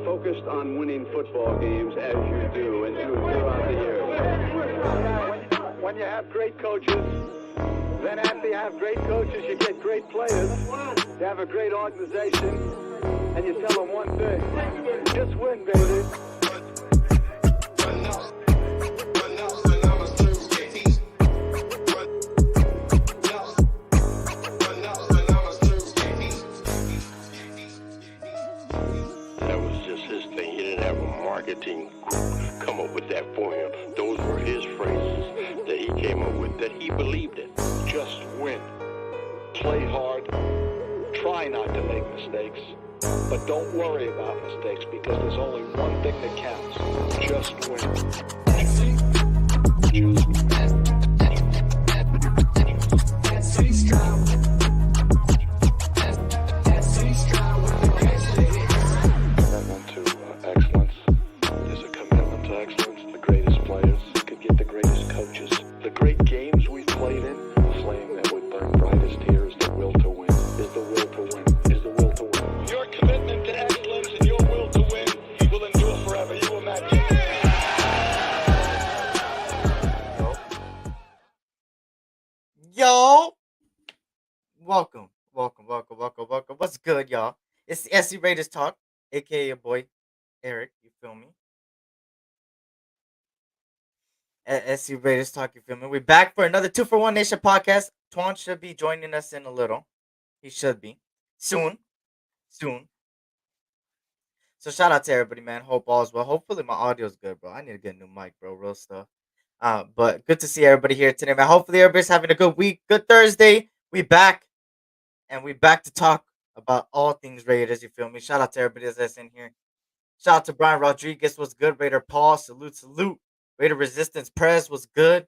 focused on winning football games as you do and do throughout the years. When you have great coaches, then after you have great coaches, you get great players. You have a great organization, and you tell them one thing: just win, baby. Marketing come up with that for him. Those were his phrases that he came up with, that he believed in. Just win. Play hard. Try not to make mistakes. But don't worry about mistakes, because there's only one thing that counts. Just win. Yo, welcome. What's good, y'all? It's the SC Raiders Talk, aka your boy Eric. You feel me? SC Raiders Talk. You feel me? We're back for another 2 for 1 Nation podcast. Twuan should be joining us in a little. He should be soon. So shout out to everybody, man. Hope all's well. Hopefully my audio's good, bro. I need to get a new mic, bro. Real stuff. But good to see everybody here today, man. Hopefully everybody's having a good week. Good Thursday. We back. And we back to talk about all things Raiders. You feel me? Shout out to everybody that's in here. Shout out to Brian Rodriguez. What's good? Raider Paul. Salute. Raider Resistance Prez. Was good?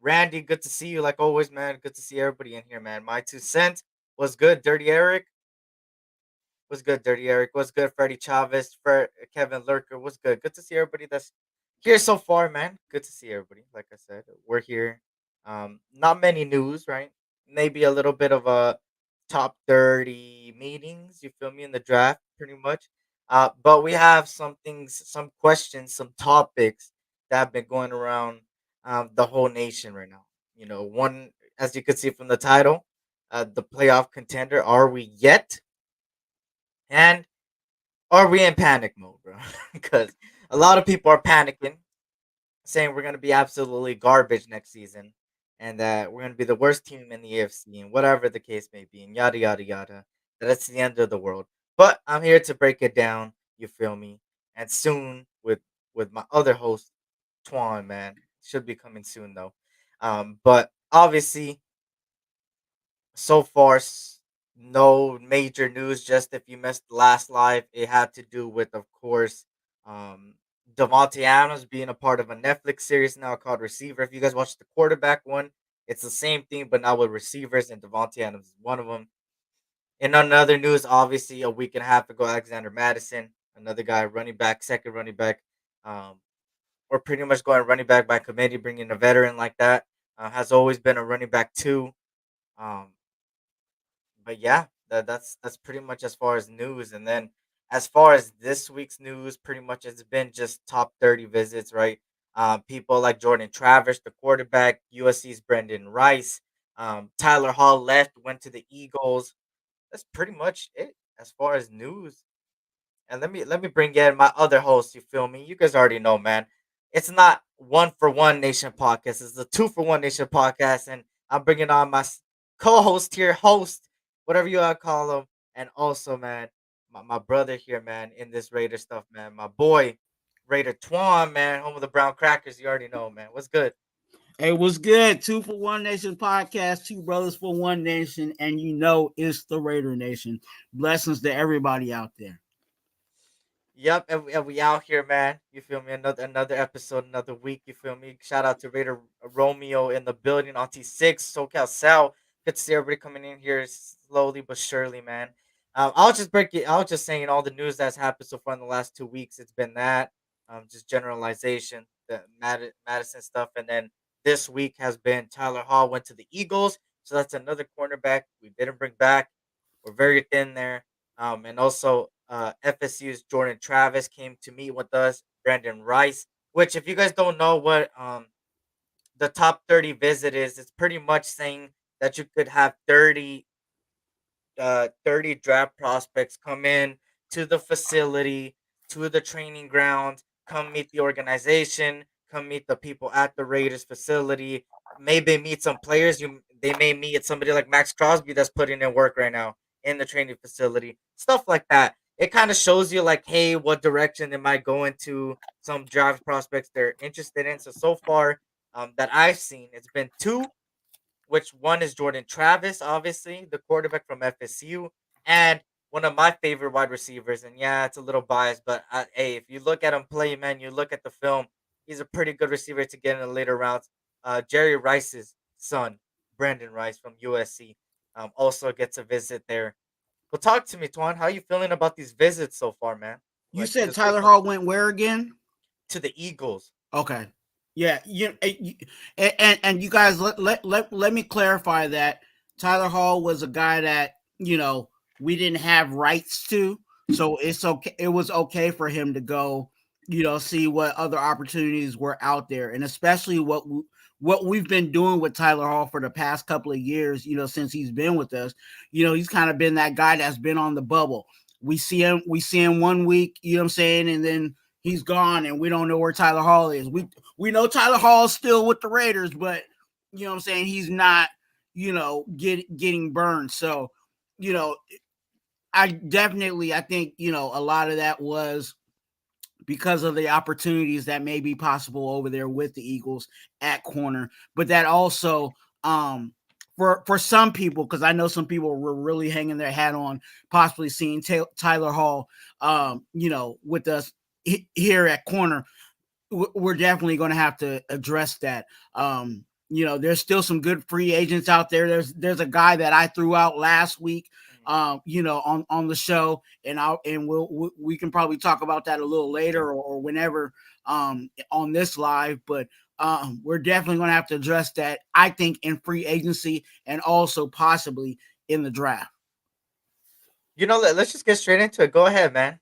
Randy, good to see you like always, man. Good to see everybody in here, man. My 2 cents. Was good? Dirty Eric. What's good, Dirty Eric? What's good, Freddie Chavez? Kevin Lurker. What's good? Good to see everybody that's here so far, man. Good to see everybody. Like I said, we're here. Not many news, right? Maybe a little bit of a top 30 meetings, you feel me, in the draft, pretty much. But we have some things, some questions, some topics that have been going around the whole nation right now. You know, one, as you can see from the title, the playoff contender. Are we yet? And are we in panic mode, bro? Because a lot of people are panicking, saying we're going to be absolutely garbage next season and that we're going to be the worst team in the AFC and whatever the case may be and yada, yada, yada. That it's the end of the world. But I'm here to break it down, you feel me? And soon with my other host, Twuan, man. Should be coming soon, though. But obviously, so far, no major news. Just if you missed the last live, it had to do with, of course, um, Devontae Adams being a part of a Netflix series now called Receiver. If you guys watched the quarterback one, it's the same thing, but now with receivers, and Devontae Adams is one of them. In another news, obviously, a week and a half ago, Alexander Madison, another guy, running back, second running back, um, or pretty much going running back by committee, bringing a veteran like that, has always been a running back too. Um, but yeah, that's pretty much as far as news. And then as far as this week's news, pretty much it's been just top 30 visits, right? People like Jordan Travers, the quarterback, USC's Brendan Rice, Tyler Hall left, went to the Eagles. That's pretty much it as far as news. And let me bring in my other host. You feel me? You guys already know, man. It's not 1 for 1 Nation podcast. It's the 2 for 1 Nation podcast, and I'm bringing on my co-host here, host, whatever you want to call him, and also, man, my brother here, man, in this Raider stuff, man. My boy, Raider Twuan, man, home of the Brown Crackers. You already know, man. What's good? Hey, what's good? 2 for 1 Nation podcast, two brothers for one nation, and you know it's the Raider Nation. Blessings to everybody out there. Yep, and we out here, man. You feel me? Another episode, another week. You feel me? Shout out to Raider Romeo in the building on T6, SoCal Sal. Good to see everybody coming in here slowly but surely, man. I'll just break it. I was just saying all the news that's happened so far in the last 2 weeks. It's been that, just generalization, the Madison stuff, and then this week has been Tyler Hall went to the Eagles, so that's another cornerback we didn't bring back. We're very thin there. And also FSU's Jordan Travis came to meet with us. Brandon Rice, which if you guys don't know what the top 30 visit is, it's pretty much saying that you could have 30 draft prospects come in to the facility, to the training ground, come meet the organization, come meet the people at the Raiders facility, maybe meet some players. They may meet somebody like Max Crosby that's putting in work right now in the training facility, stuff like that. It kind of shows you like, hey, what direction they might go into, some draft prospects they're interested in. So far, that I've seen, it's been two, which one is Jordan Travis, obviously, the quarterback from FSU, and one of my favorite wide receivers. And yeah, it's a little biased, but hey, if you look at him play, man, you look at the film, he's a pretty good receiver to get in the later rounds. Jerry Rice's son, Brandon Rice from USC, also gets a visit there. Well, talk to me, Twan. How you feeling about these visits so far, man? You Like said this week Tyler Hall went where again? to the Eagles. Okay. Yeah, and you guys let me clarify that Tyler Hall was a guy that, we didn't have rights to, so it's okay. It was okay for him to go, see what other opportunities were out there, and especially what we've been doing with Tyler Hall for the past couple of years, since he's been with us. He's kind of been that guy that's been on the bubble. We see him 1 week, and then he's gone, and we don't know where Tyler Hall is. We know Tyler Hall is still with the Raiders, but he's not, getting burned. So, I think, a lot of that was because of the opportunities that may be possible over there with the Eagles at corner, but that also, for some people, because I know some people were really hanging their hat on possibly seeing Tyler Hall, with us here at corner. We're definitely going to have to address that. There's still some good free agents out there. There's a guy that I threw out last week, on the show, and we can probably talk about that a little later or whenever, on this live. But we're definitely going to have to address that, I think, in free agency and also possibly in the draft. Let's just get straight into it. Go ahead, man.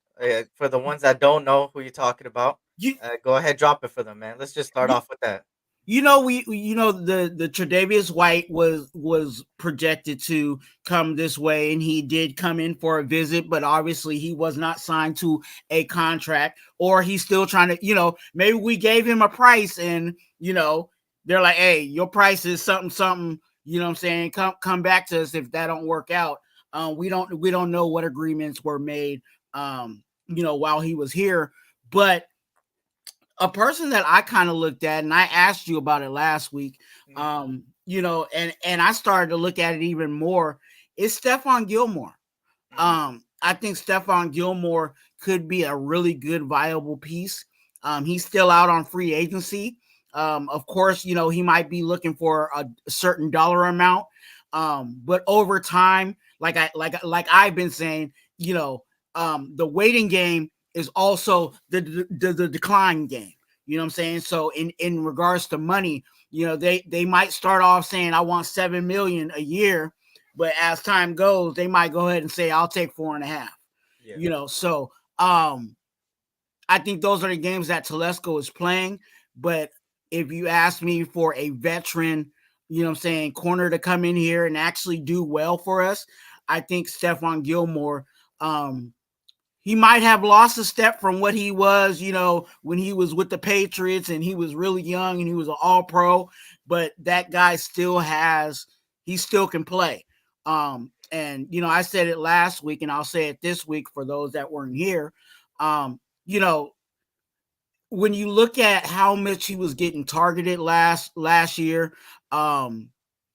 For the ones that don't know who you're talking about, go ahead, drop it for them, man. Let's just start off with that. The Tre'Davious White was projected to come this way, and he did come in for a visit, but obviously he was not signed to a contract, or he's still trying to, maybe we gave him a price and, they're like, hey, your price is something, come back to us if that don't work out. We don't know what agreements were made, while he was here, but a person that I kind of looked at, and I asked you about it last week, and I started to look at it even more, is Stephon Gilmore. I think Stephon Gilmore could be a really good, viable piece. He's still out on free agency. Of course, he might be looking for a certain dollar amount, but over time, like I've been saying, the waiting game is also the decline game. You know what I'm saying? So in regards to money, they might start off saying, I want $7 million a year, but as time goes, they might go ahead and say, I'll take 4.5. Yeah. So I think those are the games that Telesco is playing. But if you ask me for a veteran, corner to come in here and actually do well for us, I think Stephon Gilmore, he might have lost a step from what he was, when he was with the Patriots and he was really young and he was an all-pro, but that guy he still can play. And, I said it last week and I'll say it this week for those that weren't here. When you look at how much he was getting targeted last year,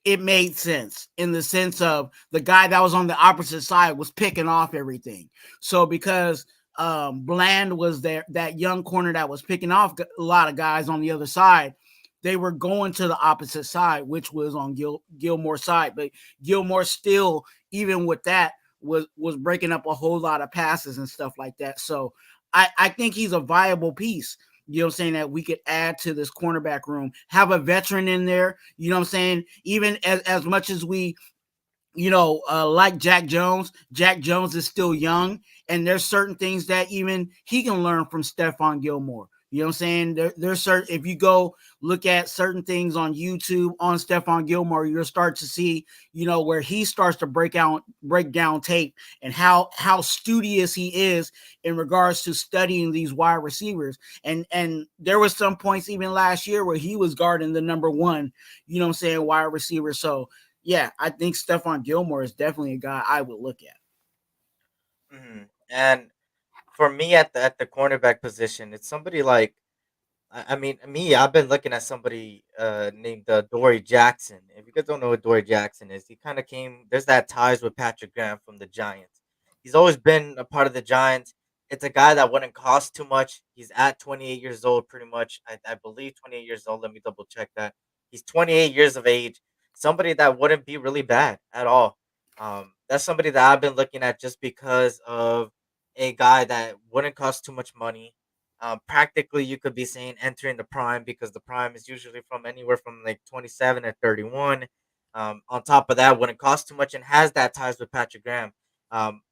it made sense in the sense of the guy that was on the opposite side was picking off everything. So because Bland was there, that young corner that was picking off a lot of guys on the other side, they were going to the opposite side, which was on Gilmore's side. But Gilmore still, even with that, was breaking up a whole lot of passes and stuff like that. So I think he's a viable piece. Saying that we could add to this cornerback room, have a veteran in there, even as much as we, like Jack Jones is still young And there's certain things that even he can learn from Stephon Gilmore. You know what I'm saying? There's certain, if you go look at certain things on YouTube on Stephon Gilmore, you'll start to see, where he starts to break down tape and how studious he is in regards to studying these wide receivers. And there was some points even last year where he was guarding the number one, wide receiver. So yeah, I think Stephon Gilmore is definitely a guy I would look at. And for me at the cornerback position, it's somebody like I mean, me, I've been looking at somebody named Dory Jackson. If you guys don't know who Dory Jackson is, he kind of came. There's that ties with Patrick Graham from the Giants. He's always been a part of the Giants. It's a guy that wouldn't cost too much. He's at 28 years old, pretty much. I believe 28 years old. Let me double check that. He's 28 years of age. Somebody that wouldn't be really bad at all. That's somebody that I've been looking at just because of a guy that wouldn't cost too much money. Practically, you could be saying entering the prime because the prime is usually from anywhere from like 27 to 31. On top of that, wouldn't cost too much and has that ties with Patrick Graham. Um,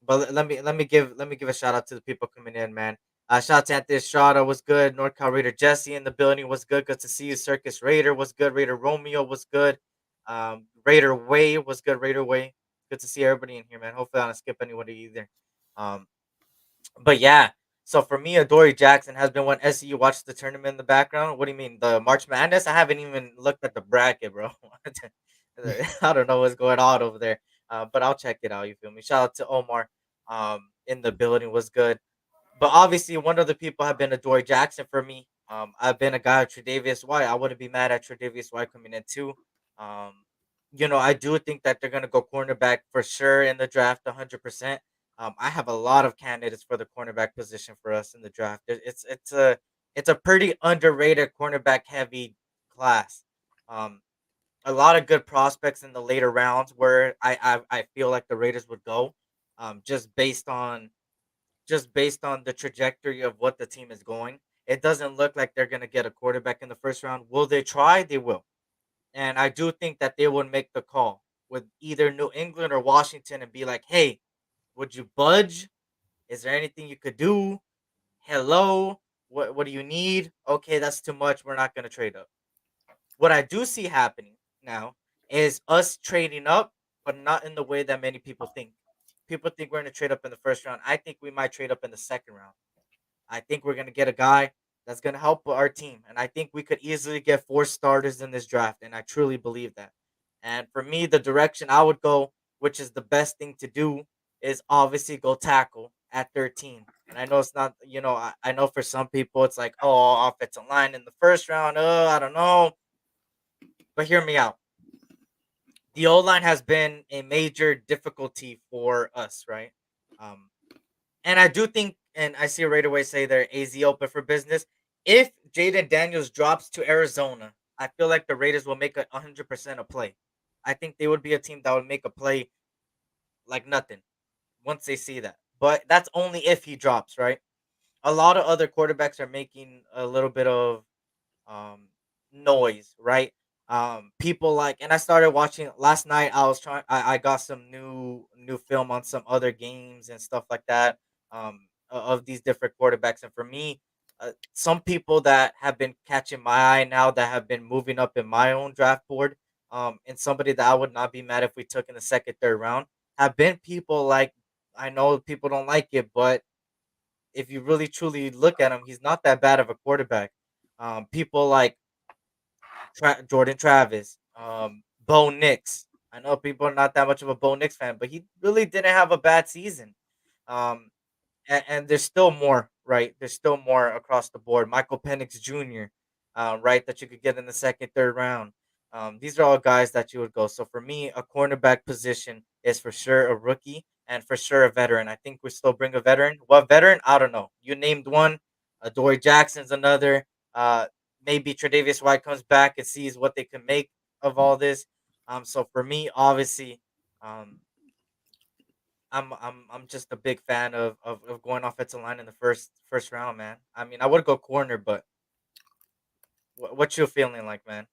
but let me give a shout out to the people coming in, man. Shout out to Anthony Estrada was good. North Cal Raider Jesse in the building was good. Good to see you. Circus Raider was good. Raider Romeo was good. Raider Way was good. Raider Way. Good to see everybody in here, man. Hopefully I don't skip anybody either. Um, but yeah, so for me, Adoree Jackson has been one. SCU watched the tournament in the background. What do you mean? The March Madness? I haven't even looked at the bracket, bro. I don't know what's going on over there. But I'll check it out. You feel me? Shout out to Omar. In the building was good. But obviously, one of the people have been Adoree Jackson for me. I've been a guy of Tre'Davious White. I wouldn't be mad at Tre'Davious White coming in too. Um, I do think that they're gonna go cornerback for sure in the draft, 100%. I have a lot of candidates for the cornerback position for us in the draft. It's a pretty underrated cornerback heavy class. Um, a lot of good prospects in the later rounds where I feel like the Raiders would go, just based on the trajectory of what the team is going. It doesn't look like they're gonna get a quarterback in the first round. Will they try? They will, and I do think that they would make the call with either New England or Washington and be like, "Hey, would you budge? Is there anything you could do? Hello, what do you need? Okay, that's too much. We're not gonna trade up." What I do see happening now is us trading up, but not in the way that many people think. People think we're gonna trade up in the first round. I think we might trade up in the second round. I think we're gonna get a guy that's gonna help our team, and I think we could easily get 4 starters in this draft, and I truly believe that. And for me, the direction I would go, which is the best thing to do, is obviously go tackle at 13. And I know it's not, I know for some people it's like, oh, offensive line in the first round. Oh, I don't know, but hear me out. The O line has been a major difficulty for us, right? Um, And I do think, and I see right away say they're AZ open for business. If Jaden Daniels drops to Arizona, I feel like the Raiders will make 100% a play. I think they would be a team that would make a play like nothing once they see that. But that's only if he drops, right? A lot of other quarterbacks are making a little bit of um noise, right? People like, and I started watching last night. I got some new film on some other games and stuff like that. Of these different quarterbacks, and for me, some people that have been catching my eye now that have been moving up in my own draft board, and somebody that I would not be mad if we took in the second, third round, have been people like, I know people don't like it, but if you really truly look at him, he's not that bad of a quarterback. People like Jordan Travis, Bo Nix. I know people are not that much of a Bo Nix fan, but he really didn't have a bad season. Um, and there's still more, right? There's still more across the board. Michael Penix Jr., right, that you could get in the second, third round. These are all guys that you would go. So for me, a cornerback position is for sure a rookie and for sure a veteran. I think we still bring a veteran. What veteran? I don't know. You named one. Dory Jackson's another. Uh, Maybe Tre'Davious White comes back and sees what they can make of all this. So for me, obviously, um, I'm just a big fan of going offensive line in the first round, man. I mean, I would go corner, but what you feeling like, man?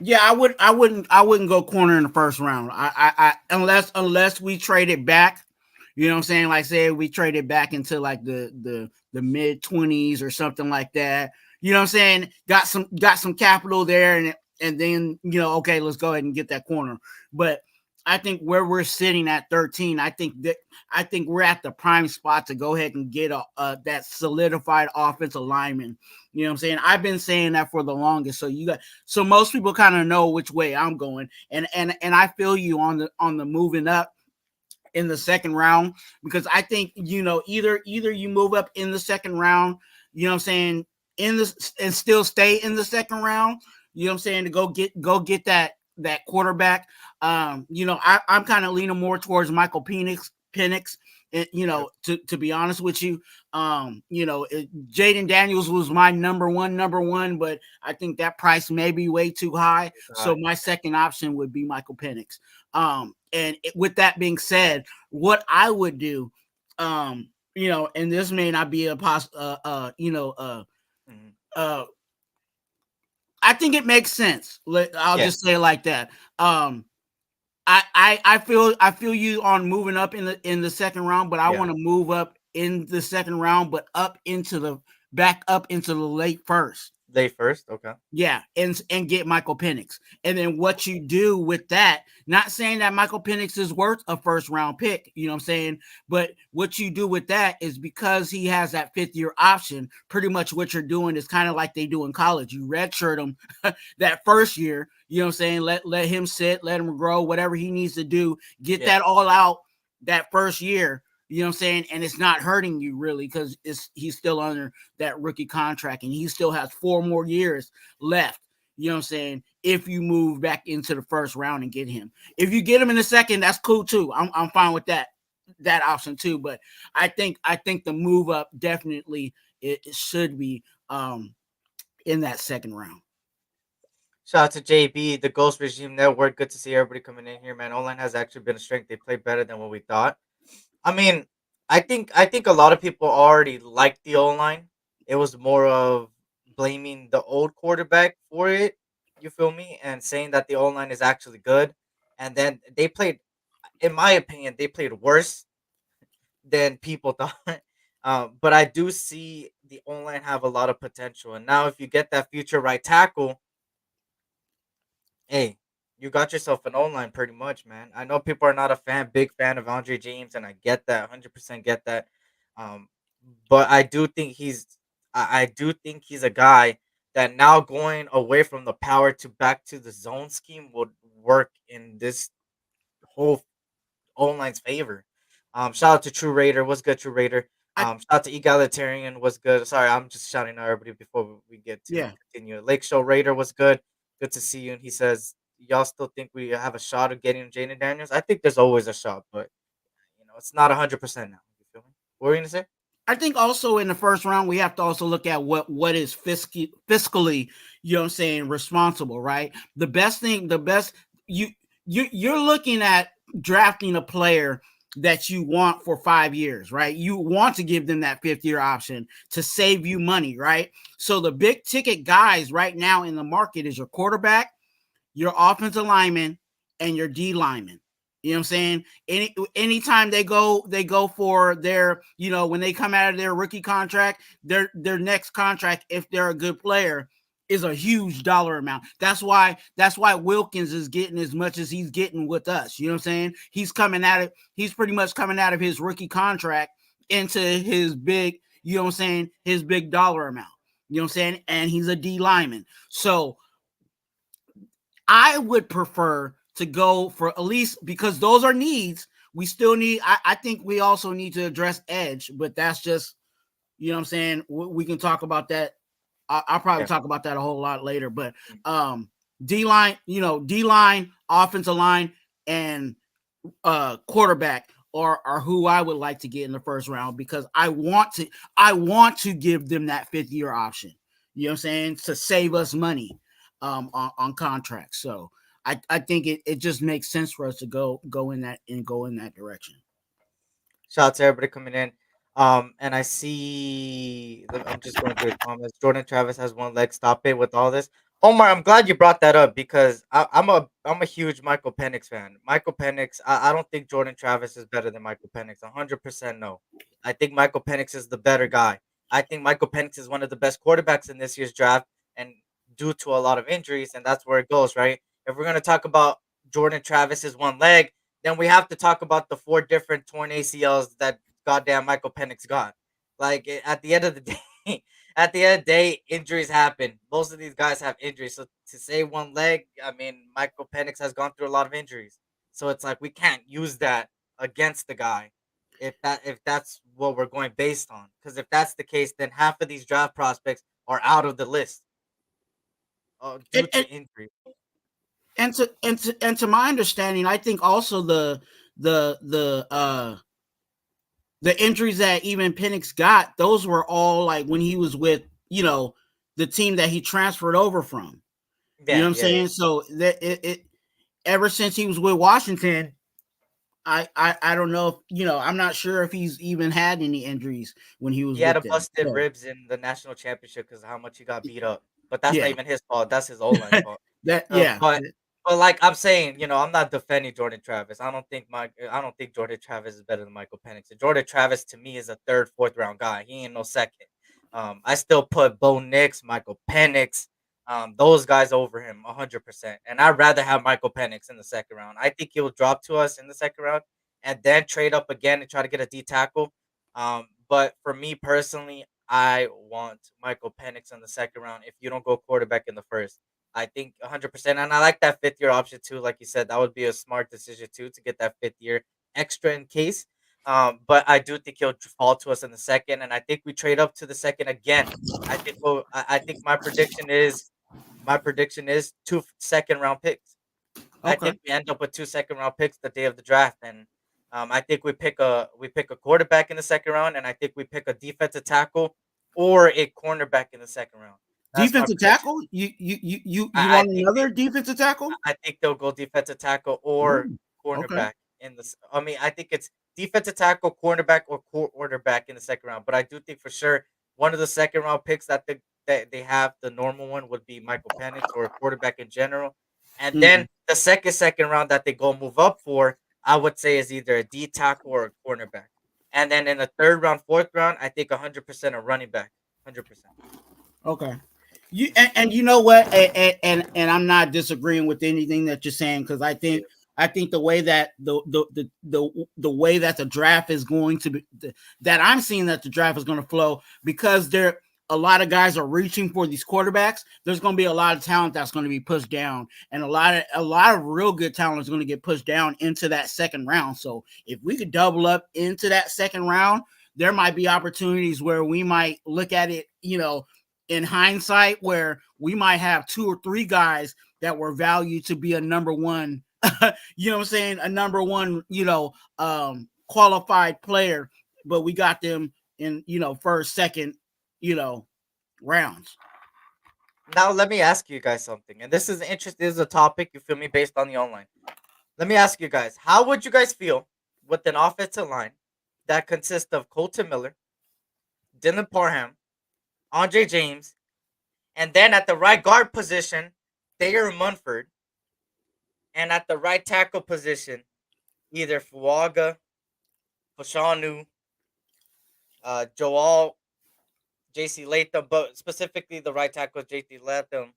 Yeah, I wouldn't go corner in the first round. I unless we trade it back, You know what I'm saying? Like say we traded back into like the mid 20s or something like that. You know what I'm saying? Got some capital there, and then okay, let's go ahead and get that corner. But I think where we're sitting at 13, I think we're at the prime spot to go ahead and get that solidified offensive lineman. You know what I'm saying? I've been saying that for the longest. So most people kind of know which way I'm going. And I feel you on the moving up in the second round, because I think either you move up in the second round, you know what I'm saying, in this and still stay in the second round, you know what I'm saying, to go get that quarterback. I'm kind of leaning more towards Michael Penix. To be honest with you, Jaden Daniels was my number one, but I think that price may be way too high. So my second option would be Michael Penix. With that being said, what I would do, and this may not be a I think it makes sense. I'll just say it like that. I feel you on moving up in the second round, but I want to move up in the second round, but back up into the late first. Late first, okay. Yeah, and get Michael Penix. And then what you do with that, not saying that Michael Penix is worth a first round pick, you know what I'm saying? But what you do with that is, because he has that 5th-year option, pretty much what you're doing is kind of like they do in college. You redshirt him that first year, you know what I'm saying? Let him sit, let him grow, whatever he needs to do, get that all out that first year. You know what I'm saying? And it's not hurting you really, because he's still under that rookie contract, and he still has 4 more years left. You know what I'm saying? If you move back into the first round and get him. If you get him in the second, that's cool too. I'm fine with that option too. But I think the move up definitely it should be in that second round. Shout out to JB, the Ghost Regime Network. Good to see everybody coming in here, man. O-line has actually been a strength. They play better than what we thought. I mean, I think a lot of people already liked the O-line. It was more of blaming the old quarterback for it. You feel me? And saying that the O-line is actually good. And then they played, in my opinion, they played worse than people thought. But I do see the O-line have a lot of potential. And now if you get that future right tackle, hey, you got yourself an O-line pretty much, man. I know people are not big fan of Andre James, and I get that, 100% get that. Um, but I do think he's a guy that now going away from the power to back to the zone scheme would work in this whole O-line's favor. Shout out to True Raider. What's good, True Raider? Shout out to Egalitarian. What's good? Sorry, I'm just shouting out everybody before we get to continue. Lake Show Raider. What's good? Good to see you. And he says, y'all still think we have a shot of getting Jaden Daniels? I think there's always a shot, but it's not 100% now. You feel me? What were you gonna say? I think also in the first round, we have to also look at what is fiscally, you know what I'm saying, responsible, right? You're looking at drafting a player that you want for 5 years, right? You want to give them that 5th-year option to save you money, right? So the big ticket guys right now in the market is your quarterback, your offensive lineman, and your D lineman. You know what I'm saying? Anytime they go for their, when they come out of their rookie contract, their next contract, if they're a good player, is a huge dollar amount. That's why Wilkins is getting as much as he's getting with us. You know what I'm saying? He's pretty much coming out of his rookie contract into his big, you know what I'm saying, his big dollar amount. You know what I'm saying? And he's a D lineman. So I would prefer to go for at least, because those are needs. We still need, I think we also need to address edge, but that's just, you know what I'm saying? We can talk about that. I'll probably talk about that a whole lot later, but D-line, D-line, offensive line, and quarterback are who I would like to get in the first round, because I want to give them that 5th-year option. You know what I'm saying? To save us money on contracts. So I think it just makes sense for us to go in that direction. Shout out to everybody coming in. And I see, I'm just going through the comments. Jordan Travis has one leg. Stop it with all this. Omar, I'm glad you brought that up because I'm a huge Michael Penix fan. Michael Penix, I don't think Jordan Travis is better than Michael Penix. 100% no. I think Michael Penix is the better guy. I think Michael Penix is one of the best quarterbacks in this year's draft, and due to a lot of injuries, and that's where it goes, right? If we're gonna talk about Jordan Travis's one leg, then we have to talk about the four different torn ACLs that goddamn Michael Penix got. Like at the end of the day, at the end of the day, injuries happen. Most of these guys have injuries. So to say one leg, I mean, Michael Penix has gone through a lot of injuries. So it's like we can't use that against the guy if that's what we're going based on. Because if that's the case, then half of these draft prospects are out of the list due And, to injury. to my understanding, I think also the the uh the injuries that even Penix got, those were all like when he was with, the team that he transferred over from. You know Yeah, what I'm yeah, yeah. saying? So that it ever since he was with Washington, I don't know if, I'm not sure if he's even had any injuries when he was He had with a them. busted So ribs in the national championship because of how much he got beat up. But that's not yeah, even his fault. That's his O line fault. that Uh, yeah. but but like I'm saying, I'm not defending Jordan Travis. I don't think Jordan Travis is better than Michael Penix. Jordan Travis to me is a third, fourth round guy. He ain't no second. I still put Bo Nix, Michael Penix, those guys over him 100%. And I'd rather have Michael Penix in the second round. I think he'll drop to us in the second round and then trade up again and try to get a D tackle. But for me personally, I want Michael Penix in the second round if you don't go quarterback in the first. I think 100%. And I like that fifth year option too. Like you said, that would be a smart decision too to get that fifth year extra in case. But I do think he'll fall to us in the second. And I think we trade up to the second again. I think my prediction is two second round picks. I Okay. think we end up with two second round picks the day of the draft, and I think we pick a quarterback in the second round, and I think we pick a defensive tackle or a cornerback in the second round. That's my Defensive prediction. tackle? You I want think another defensive tackle? I think they'll go defensive tackle or Ooh, okay. cornerback in this. I mean, I think it's defensive tackle, cornerback, or quarterback in the second round. But I do think for sure one of the second round picks that they have, the normal one would be Michael Penix or a quarterback in general. And then Mhm. the second round that they go move up for, I would say is either a D tackle or a cornerback. And then in the third round, fourth round, I think 100% a running back, 100%. Okay. And you know what? And I'm not disagreeing with anything that you're saying, because I think the way that the way that the draft is going to be, that I'm seeing that the draft is going to flow, because there a lot of guys are reaching for these quarterbacks. There's going to be a lot of talent that's going to be pushed down, and a lot of real good talent is going to get pushed down into that second round. So if we could double up into that second round, there might be opportunities where we might look at it, in hindsight, where we might have two or three guys that were valued to be a number one, you know what I'm saying? A number one, qualified player, but we got them in, first, second, you know, rounds. Now let me ask you guys something, and this is interesting. This is a topic you feel me based on the online. Let me ask you guys, how would you guys feel with an offensive line that consists of Colton Miller, Dylan Parham, Andre James, and then at the right guard position, Thayer Munford, and at the right tackle position, either Fuaga, Fashanu, Joel, JC Latham, but specifically the right tackle, JC Latham,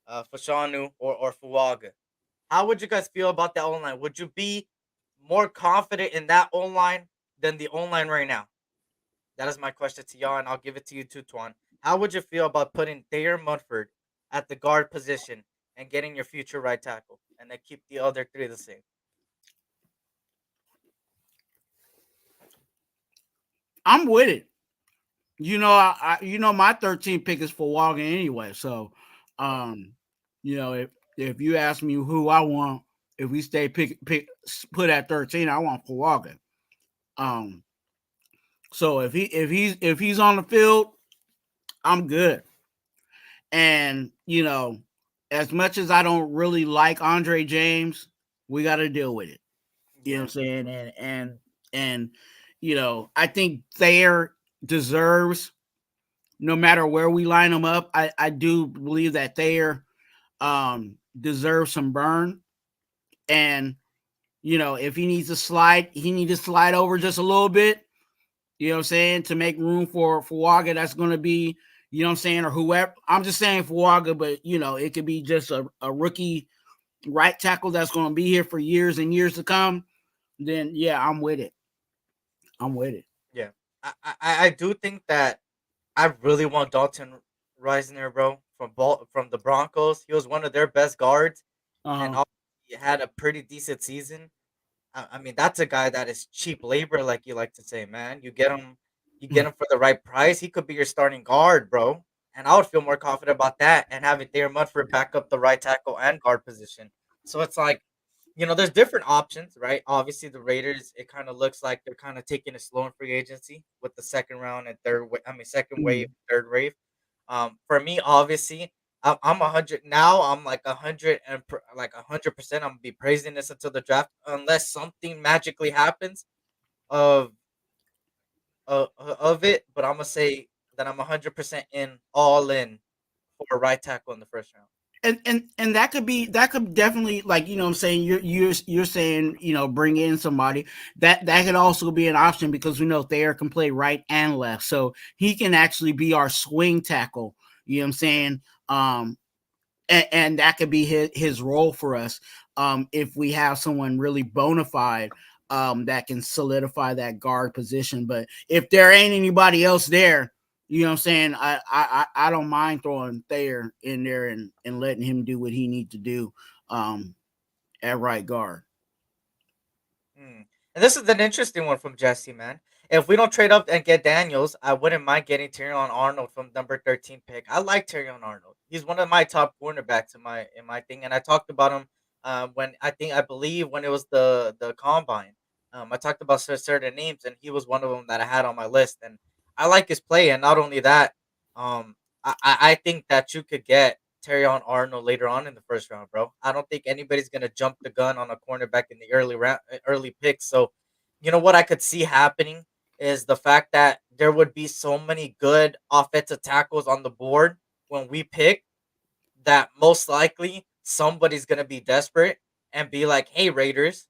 Fashanu, or Fuaga. How would you guys feel about that online? Would you be more confident in that online than the online right now? That is my question to y'all, and I'll give it to you too, Twan. How would you feel about putting Thayer Munford at the guard position and getting your future right tackle, and then keep the other three the same? I'm with it. My 13th pick is for Walgen anyway. So, um, if you ask me who I want, if we stay put at 13, I want for Walgen. Um, so if he's on the field, I'm good. And as much as I don't really like Andre James, we got to deal with it. You know Yeah. what I'm saying? And I think Thayer deserves, no matter where we line them up. I do believe that Thayer deserves some burn. And if he needs to slide, he needs to slide over just a little bit. You know what I'm saying, to make room for Waga. That's going to be, you know what I'm saying, or whoever. I'm just saying for Waga, but it could be just a rookie right tackle that's going to be here for years and years to come. Then yeah, I'm with it. I'm with it. Yeah, I do think that I really want Dalton Reisner, bro, from the Broncos. He was one of their best guards, and Uh-huh. he had a pretty decent season. I mean, that's a guy that is cheap labor, like you like to say, man. You get him for the right price. He could be your starting guard, bro. And I would feel more confident about that and having Thayer Mudford back up the right tackle and guard position. So it's like, there's different options, right? Obviously, the Raiders, it kind of looks like they're kind of taking it slow in free agency with the second round and second wave, third wave. For me, obviously, I'm 100 now. I'm like 100 and like 100%. I'm gonna be praising this until the draft, unless something magically happens of of it. But I'm gonna say that I'm 100% in, all in for a right tackle in the first round. And that could definitely, like, what I'm saying, you're saying, bring in somebody that could also be an option, because we know Thayer can play right and left, so he can actually be our swing tackle. You know what I'm saying? And that could be his role for us, if we have someone really bona fide, that can solidify that guard position. But if there ain't anybody else there, you know what I'm saying, I don't mind throwing Thayer in there and letting him do what he needs to do, at right guard. Mm. And this is an interesting one from Jesse, man. If we don't trade up and get Daniels, I wouldn't mind getting Tyrion Arnold from number 13 pick. I like Tyrion Arnold. He's one of my top cornerbacks in my thing, and I talked about him when I believe when it was the combine. I talked about certain names, and he was one of them that I had on my list. And I like his play, and not only that, I think that you could get Terrion Arnold later on in the first round, bro. I don't think anybody's gonna jump the gun on a cornerback in the early round, early picks. So, you know what I could see happening is the fact that there would be so many good offensive tackles on the board when we pick, that most likely somebody's gonna be desperate and be like, "Hey, Raiders,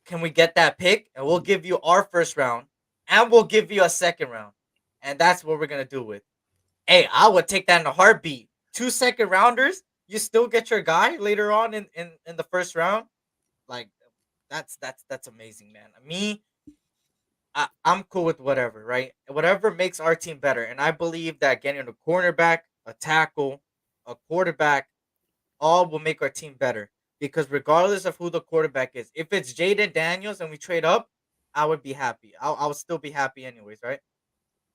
can we get that pick? And we'll give you our first round, and we'll give you a second round." And that's what we're gonna do with. Hey, I would take that in a heartbeat. 2 second rounders, you still get your guy later on in the first round. Like, that's amazing, man. Me, I'm cool with whatever, right? Whatever makes our team better. And I believe that getting a cornerback, a tackle, a quarterback, all will make our team better. Because regardless of who the quarterback is, if it's Jaden Daniels and we trade up, I would be happy. I would still be happy anyways, right?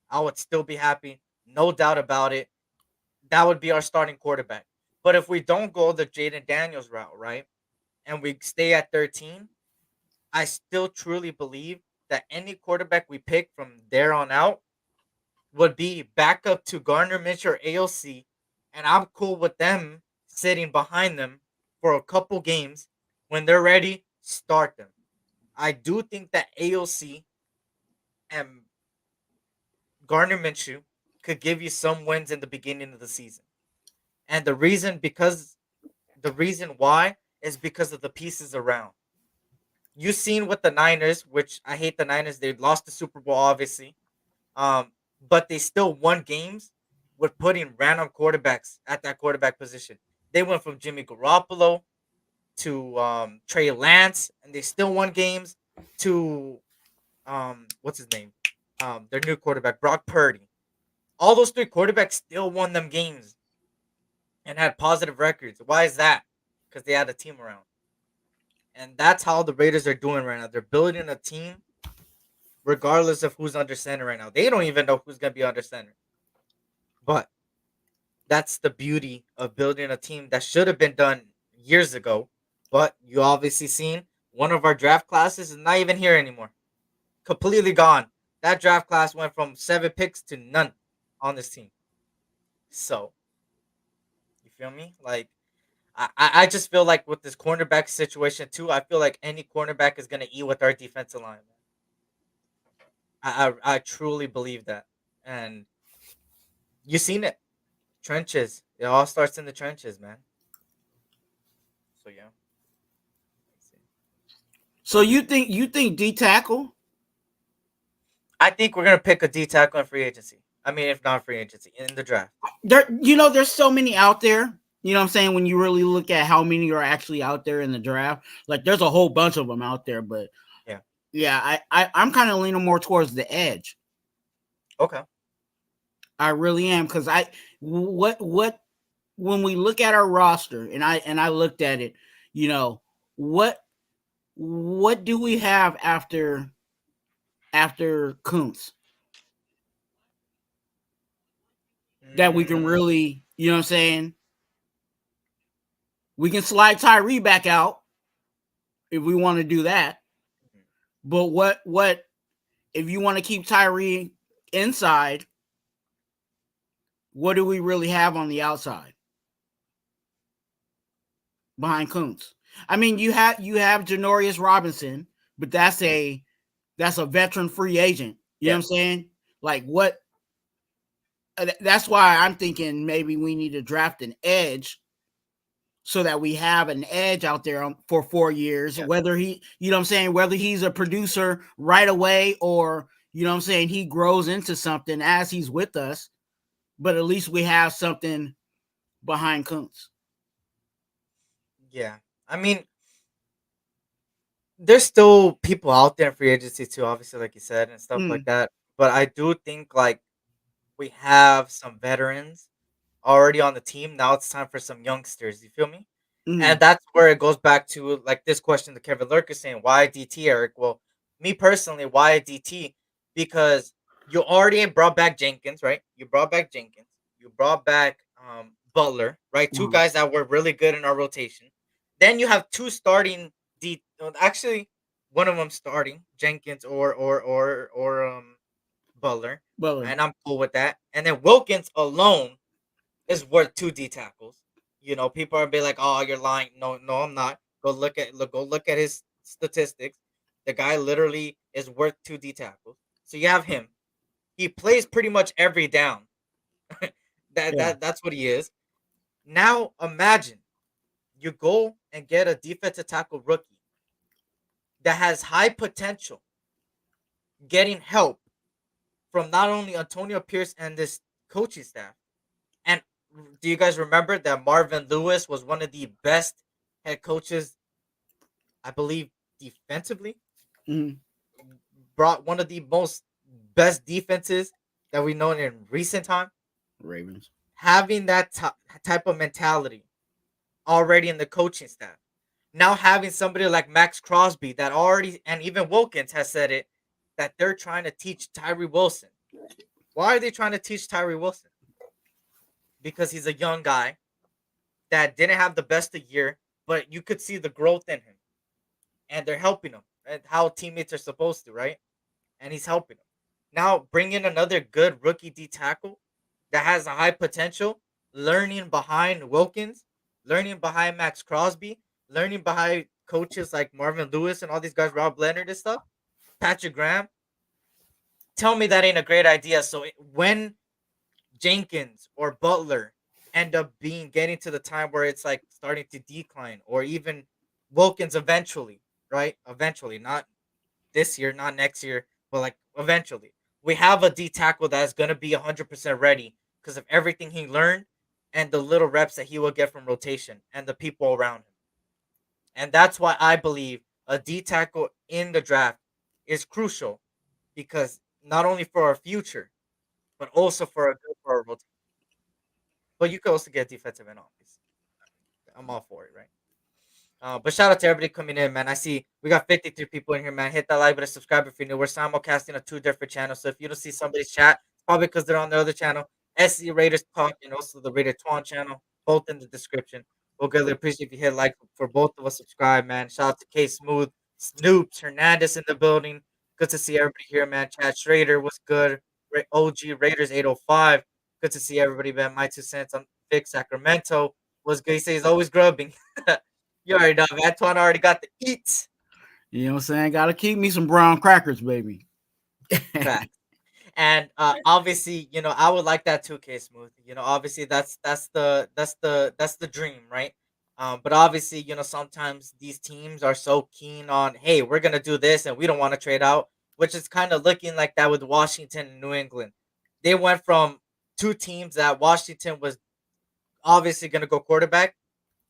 I would still be happy, no doubt about it. That would be our starting quarterback. But if we don't go the Jaden Daniels route, right, and we stay at 13, I still truly believe that any quarterback we pick from there on out would be backup to Gardner Minshew or AOC, and I'm cool with them sitting behind them for a couple games. When they're ready, start them. I do think that AOC and Gardner Minshew could give you some wins in the beginning of the season. And the reason why is because of the pieces around. You seen with the Niners, which I hate the Niners. They lost the Super Bowl, obviously, but they still won games with putting random quarterbacks at that quarterback position. They went from Jimmy Garoppolo to Trey Lance, and they still won games, to what's his name, their new quarterback Brock Purdy. All those three quarterbacks still won them games and had positive records. Why is that? Because they had a team around. And that's how the Raiders are doing right now. They're building a team regardless of who's under center right now. They don't even know who's going to be under center. But that's the beauty of building a team that should have been done years ago. But you obviously seen one of our draft classes is not even here anymore. Completely gone. That draft class went from 7 picks to none on this team. So, you feel me? Like, I just feel like with this cornerback situation too, I feel like any cornerback is gonna eat with our defensive line. I truly believe that, and you seen it. Trenches. It all starts in the trenches, man. So yeah. So you think D tackle? I think we're gonna pick a D tackle in free agency. I mean, if not free agency, in the draft. There's so many out there. You know what I'm saying? When you really look at how many are actually out there in the draft, like there's a whole bunch of them out there. But yeah, I'm kind of leaning more towards the edge. Okay. I really am, because what when we look at our roster, and I looked at it, what do we have after Kuntz that we can really, you know what I'm saying? We can slide Tyree back out if we want to do that. But what if you want to keep Tyree inside? What do we really have on the outside behind Kuntz? I mean, you have Janorius Robinson, but that's a veteran free agent. You know what I'm saying? Like what? That's why I'm thinking maybe we need to draft an edge so that we have an edge out there for 4 years, whether he, you know what I'm saying, whether he's a producer right away or, you know what I'm saying, he grows into something as he's with us, but at least we have something behind Kuntz. Yeah. I mean, there's still people out there in free agency too, obviously, like you said, and stuff like that. But I do think like we have some veterans already on the team. Now it's time for some youngsters. You feel me? And that's where it goes back to like this question that Kevin Lurk is saying, why DT, Eric? Well, me personally, why DT? Because you already brought back Jenkins, right? You brought back Jenkins. You brought back Butler, right? Two guys that were really good in our rotation. Then you have two starting actually one of them starting, Jenkins or Butler. And I'm cool with that. And then Wilkins alone is worth 2 D tackles. You know, people are be like, "Oh, you're lying." No, I'm not. Go look at his statistics. The guy literally is worth 2 D tackles. So you have him. He plays pretty much every down. That's what he is. Now imagine you go and get a defensive tackle rookie that has high potential, getting help from not only Antonio Pierce and this coaching staff. And do you guys remember that Marvin Lewis was one of the best head coaches, I believe, defensively? Brought one of the most best defenses that we know in recent time. Ravens. Having that type of mentality already in the coaching staff. Now having somebody like Max Crosby that already, and even Wilkins has said it, that they're trying to teach Tyree Wilson. Why are they trying to teach Tyree Wilson? Because he's a young guy that didn't have the best of year, but you could see the growth in him. And they're helping him. And how teammates are supposed to, right? And he's helping him. Now bring in another good rookie D tackle that has a high potential, learning behind Wilkins, learning behind Max Crosby, learning behind coaches like Marvin Lewis and all these guys, Rob Leonard and stuff, Patrick Graham. Tell me that ain't a great idea. So when Jenkins or Butler end up getting to the time where it's like starting to decline, or even Wilkins eventually, right? Eventually, not this year, not next year, but like eventually, we have a D tackle that is going to be 100% ready because of everything he learned and the little reps that he will get from rotation and the people around him. And that's why I believe a D tackle in the draft is crucial, because not only for our future, but also for our rotation. But you could also get defensive end, obviously. I'm all for it, right? But shout out to everybody coming in, man. I see we got 53 people in here, man. Hit that like button, subscribe if you're new. We're simulcasting on 2 different channels. So if you don't see somebody's chat, it's probably because they're on the other channel. SC Raiders Talk and also the Raider Twuan channel, both in the description. We'll greatly appreciate if you hit like for both of us. Subscribe, man. Shout out to K Smooth, Snoops, Hernandez in the building. Good to see everybody here, man. Chad Schrader, what's good? OG Raiders 805. Good to see everybody, man. My 2 cents on Vic Sacramento. What's good? He says he's always grubbing. You already know, Antoine already got the eats. You know what I'm saying? Gotta keep me some brown crackers, baby. Fact. And obviously, you know, I would like that too, K Smooth. You know, obviously that's the dream, right? But obviously, sometimes these teams are so keen on, hey, we're gonna do this and we don't want to trade out, which is kind of looking like that with Washington and New England. They went from two teams that Washington was obviously gonna go quarterback,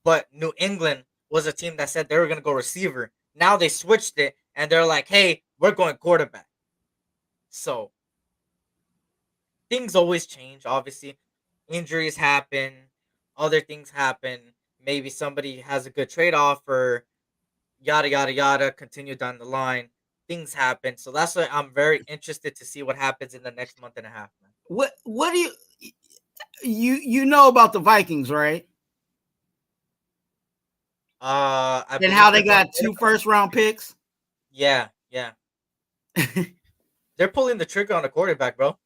but New England was a team that said they were gonna go receiver. Now they switched it and they're like, hey, we're going quarterback. So things always change, obviously. Injuries happen, other things happen. Maybe somebody has a good trade offer, yada yada yada, continue down the line. Things happen. So that's why I'm very interested to see what happens in the next month and a half, man. What do you know about the Vikings, right? I And believe how they're they going got 2 first-round picks? Yeah, yeah. They're pulling the trigger on a quarterback, bro.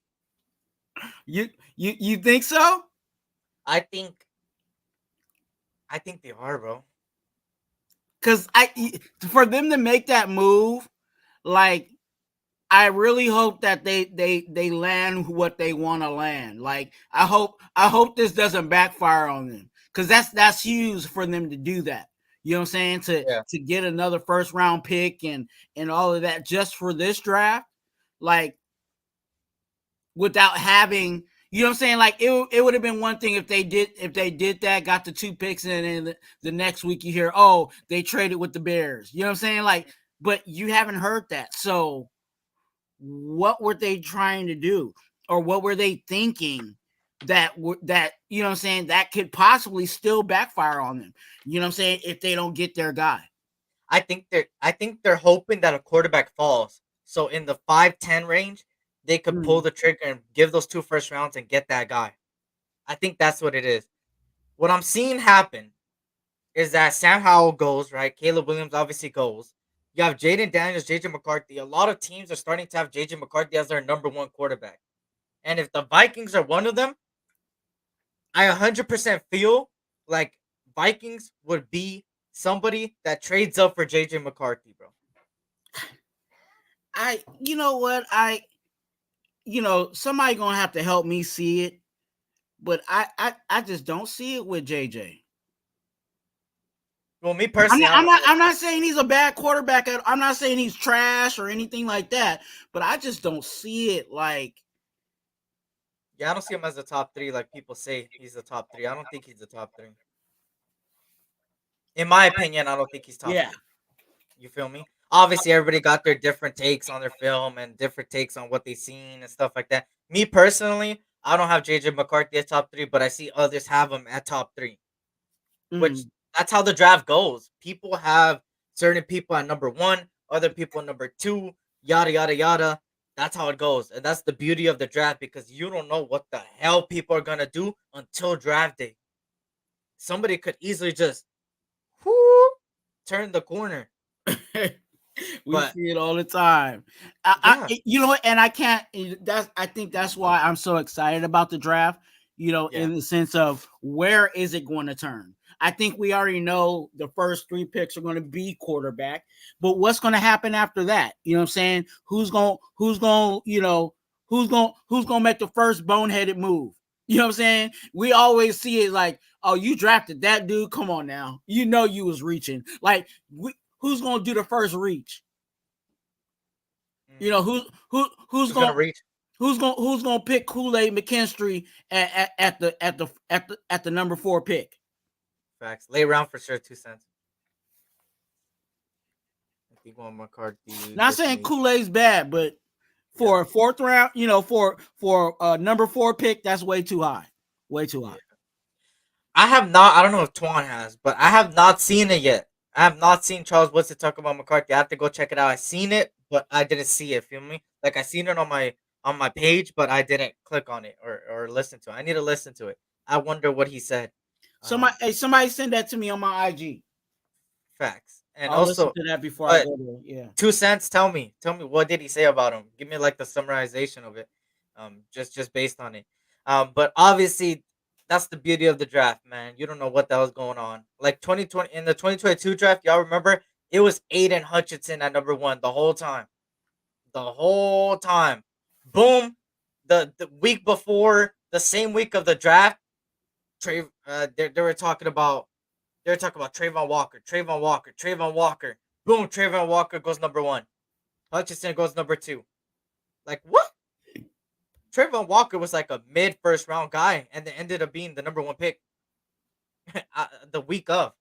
You think so? I think they are, bro. Because for them to make that move, like, I really hope that they land what they want to land. Like, I hope this doesn't backfire on them, because that's huge for them to do that. You know what I'm saying? Yeah. To get another first round pick and all of that just for this draft, like, without having, you know what I'm saying? Like, it would have been one thing if they did that, got the 2 picks, and then the next week you hear, oh, they traded with the Bears. You know what I'm saying? Like, but you haven't heard that. So what were they trying to do, or what were they thinking that you know what I'm saying, that could possibly still backfire on them? You know what I'm saying? If they don't get their guy. I think they're hoping that a quarterback falls. So in the 5-10 range, they could pull the trigger and give those 2 first rounds and get that guy. I think that's what it is. What I'm seeing happen is that Sam Howell goes, right? Caleb Williams obviously goes. You have Jaden Daniels, JJ McCarthy. A lot of teams are starting to have JJ McCarthy as their number 1 quarterback. And if the Vikings are one of them, I 100% feel like Vikings would be somebody that trades up for JJ McCarthy, bro. You know what? Somebody gonna have to help me see it, but I just don't see it with JJ. Well, me personally, I'm not saying he's a bad quarterback. I'm not saying he's trash or anything like that, but I just don't see it. Like, yeah, I don't see him as a top 3 like people say he's the top 3. I don't think he's the top 3. In my opinion, I don't think he's top yeah. 3. You feel me? Obviously, everybody got their different takes on their film and different takes on what they've seen and stuff like that. Me personally, I don't have JJ McCarthy at top 3, but I see others have him at top 3. Which that's how the draft goes. People have certain people at number 1, other people number 2, yada yada yada. That's how it goes, and that's the beauty of the draft, because you don't know what the hell people are gonna do until draft day. Somebody could easily just whoo, turn the corner. We see it all the time. You know what? And I can't. I think that's why I'm so excited about the draft. In the sense of, where is it going to turn? I think we already know the first 3 picks are going to be quarterback, but what's going to happen after that? You know what I'm saying? Who's going to make the first boneheaded move? You know what I'm saying? We always see it like, oh, you drafted that dude. Come on now. You was reaching. Like, who's going to do the first reach? Who's going to reach? Who's going to pick Kool-Aid McKinstry at the number 4 pick? Facts. Lay around for sure. 2 cents. I think one more card. Not saying Kool-Aid's bad, but for a 4th round, for a number 4 pick, that's way too high. Way too high. I have not. I don't know if Twuan has, but I have not seen it yet. I have not seen Charles Woodson talk about McCarthy. I have to go check it out. I seen it, but I didn't see it. Feel me? Like, I seen it on my page, but I didn't click on it or listen to it. I need to listen to it. I wonder what he said. Somebody send that to me on my IG. Facts. And I'll also, listen to that before I go there. Yeah. 2 cents. Tell me, what did he say about him? Give me like the summarization of it. Just based on it. But obviously, that's the beauty of the draft, man. You don't know what the hell's going on. Like 2020 in the 2022 draft, y'all remember it was Aiden Hutchinson at number 1 the whole time. The whole time. Boom. The week before, the same week of the draft, they were talking about They're talking about Trayvon Walker, Trayvon Walker, Trayvon Walker. Boom, Trayvon Walker goes number 1. Hutchinson goes number 2. Like, what? Trayvon Walker was like a mid first round guy and then ended up being the number 1 pick the week of.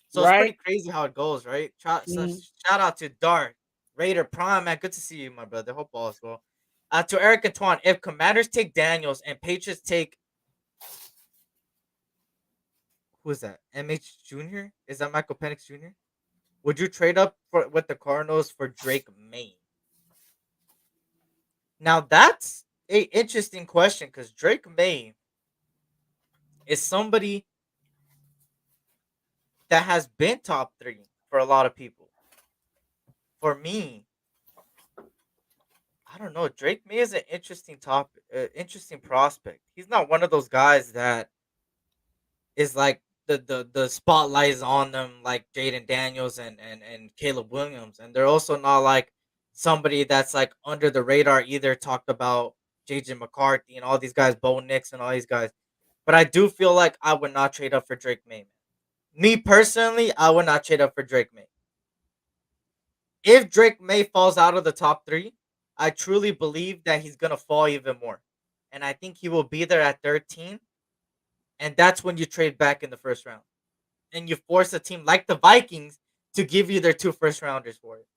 So it's pretty Right. crazy how it goes, right? Mhm. Shout out to Dark, Raider Prime, man. Good to see you, my brother. Hope all is well. To Eric and Twan, if Commanders take Daniels and Patriots take, who is that? MH Jr. Is that Michael Penix Jr.? Would you trade up with the Cardinals for Drake May? Now that's a interesting question because Drake May is somebody that has been top 3 for a lot of people. For me, I don't know. Drake May is an interesting topic, interesting prospect. He's not one of those guys that is like the spotlight is on them like Jaden Daniels and Caleb Williams, and they're also not like somebody that's like under the radar either. Talked about JJ McCarthy and all these guys, Bo Nix and all these guys. But I do feel like I would not trade up for Drake May. Me personally, I would not trade up for Drake May. If Drake May falls out of the top 3, I truly believe that he's gonna fall even more, and I think he will be there at 13, and that's when you trade back in the first round, and you force a team like the Vikings to give you their 2 first rounders for it.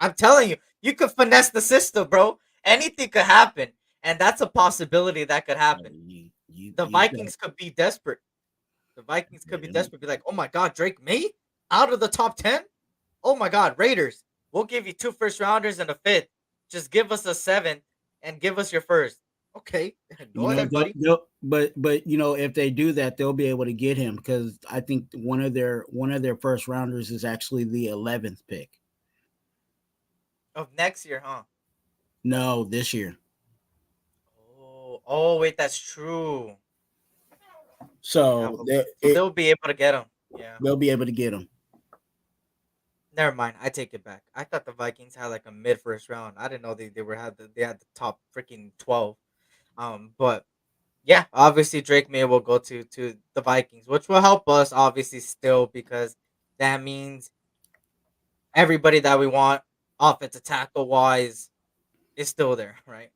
I'm telling you, you could finesse the system, bro. Anything could happen, and that's a possibility that could happen. The You got Vikings could be desperate. The Vikings could be them. desperate. Be like, oh my god, Drake May out of the top 10. Oh my god, Raiders, we'll give you 2 first rounders and a 5th. Just give us a 7th and give us your first. Okay, go You know, ahead, buddy. but you know, if they do that, they'll be able to get him because I think one of their first rounders is actually the 11th pick. Of next year, huh? No, this year. Oh, wait, that's true. Yeah, So so they'll be able to get him. Yeah. they'll be able to get him. Never mind. I take it back. I thought the Vikings had like a mid first round. I didn't know they had the top freaking 12. But yeah, obviously Drake May will go to the Vikings, which will help us obviously still because that means everybody that we want offensive tackle wise is still there, right?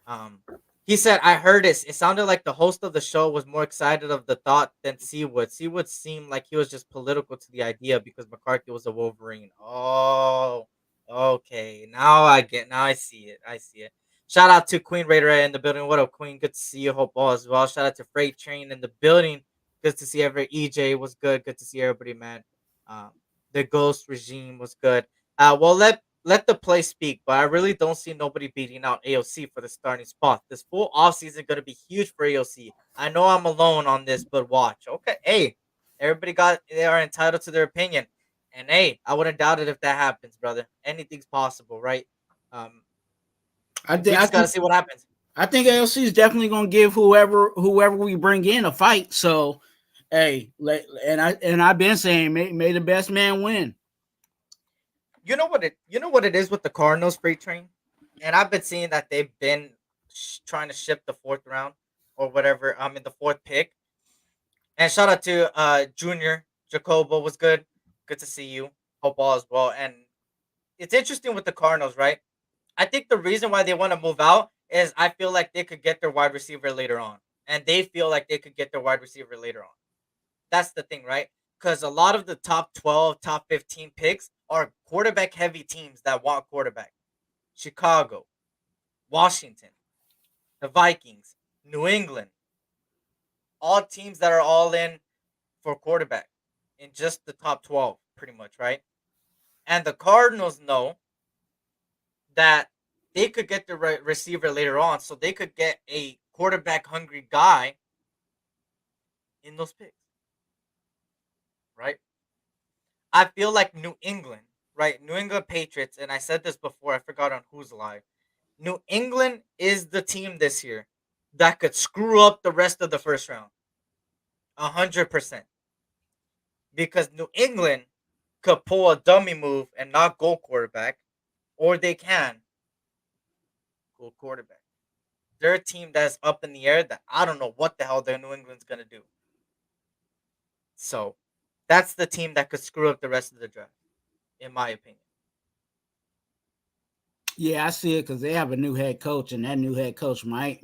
Um, he said, "I heard it. It sounded like the host of the show was more excited of the thought than Seawood. Seawood seemed like he was just political to the idea because McCarthy was a Wolverine." Oh, okay. Now I get. Now I see it. I see it. Shout out to Queen Raider in the building. What up, Queen? Good to see you. Hope all as well. Shout out to Freight Train in the building. Good to see every EJ was good. Good to see everybody, man. Um, the Ghost regime was good. Well, let the play speak, but I really don't see nobody beating out AOC for the starting spot. This full offseason going to be huge for AOC. I know I'm alone on this, but watch. Okay, hey, they are entitled to their opinion. And hey, I wouldn't doubt it if that happens, brother. Anything's possible, right? Um, I, we th- I just got to think see what happens. I think ALC is definitely going to give whoever we bring in a fight. So, hey, I've been saying may the best man win. You know what it is with the Cardinals freight train? And I've been seeing that they've been trying to ship the 4th round or whatever. In the 4th pick. And shout out to Junior Jacobo was good. Good to see you. Hope all is well. And it's interesting with the Cardinals, right? I think the reason why they want to move out is I feel like they could get their wide receiver later on. And they feel like they could get their wide receiver later on. That's the thing, right? Because a lot of the top 12, top 15 picks are quarterback heavy teams that want quarterback. Chicago, Washington, the Vikings, New England, all teams that are all in for quarterback in just the top 12, pretty much, right? And the Cardinals know that they could get the receiver later on, so they could get a quarterback hungry guy in those picks, right? I feel like New England, right? New England Patriots, and I said this before, I forgot on who's live. New England is the team this year that could screw up the rest of the first round. 100%. Because New England could pull a dummy move and not go quarterback, or they can go quarterback. They're a team that's up in the air that I don't know what the hell their New England's gonna do. So that's the team that could screw up the rest of the draft, in my opinion. Yeah, I see it because they have a new head coach, and that new head coach might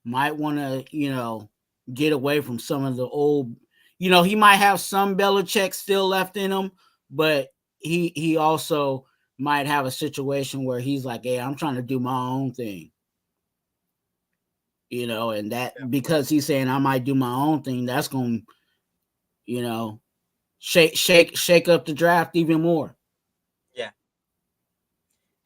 want to get away from some of the old. He might have some Belichick still left in him, but he also might have a situation where he's like, "Hey, I'm trying to do my own thing." And that because he's saying I might do my own thing, that's going to, shake up the draft even more. Yeah.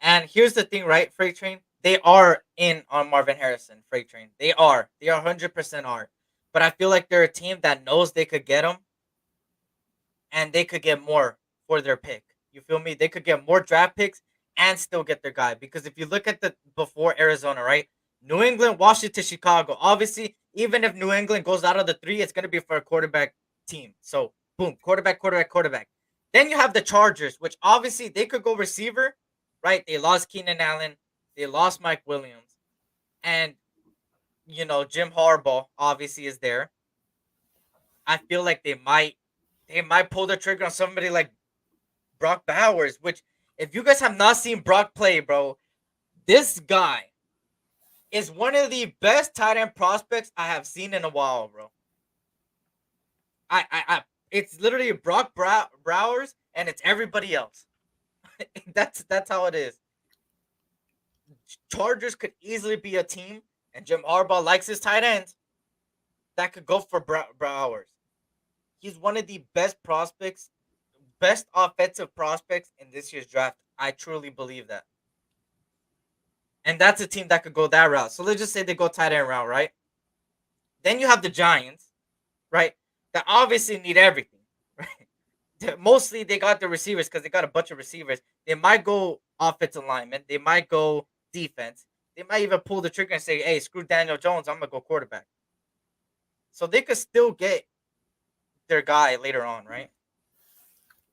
And here's the thing, right, Freight Train? They are in on Marvin Harrison, Freight Train. They are. They are 100% are. But I feel like they're a team that knows they could get him, and they could get more for their pick. You feel me? They could get more draft picks and still get their guy. Because if you look at the before Arizona, right? New England, Washington, Chicago. Obviously, even if New England goes out of the 3, it's going to be for a quarterback team. So, boom, quarterback, quarterback, quarterback. Then you have the Chargers, which obviously they could go receiver, right? They lost Keenan Allen. They lost Mike Williams. And, Jim Harbaugh obviously is there. I feel like they might pull the trigger on somebody like Brock Bowers, which if you guys have not seen Brock play, bro, this guy is one of the best tight end prospects I have seen in a while, bro. It's literally Brock Bowers and it's everybody else. that's how it is. Chargers could easily be a team, and Jim Harbaugh likes his tight ends that could go for Bowers. He's one of the best prospects, best offensive prospects in this year's draft. I truly believe that. And that's a team that could go that route. So let's just say they go tight end route, right? Then you have the Giants, right? That obviously need everything, right? Mostly they got the receivers because they got a bunch of receivers. They might go offensive lineman. They might go defense. They might even pull the trigger and say, hey, screw Daniel Jones. I'm going to go quarterback. So they could still get their guy later on, right?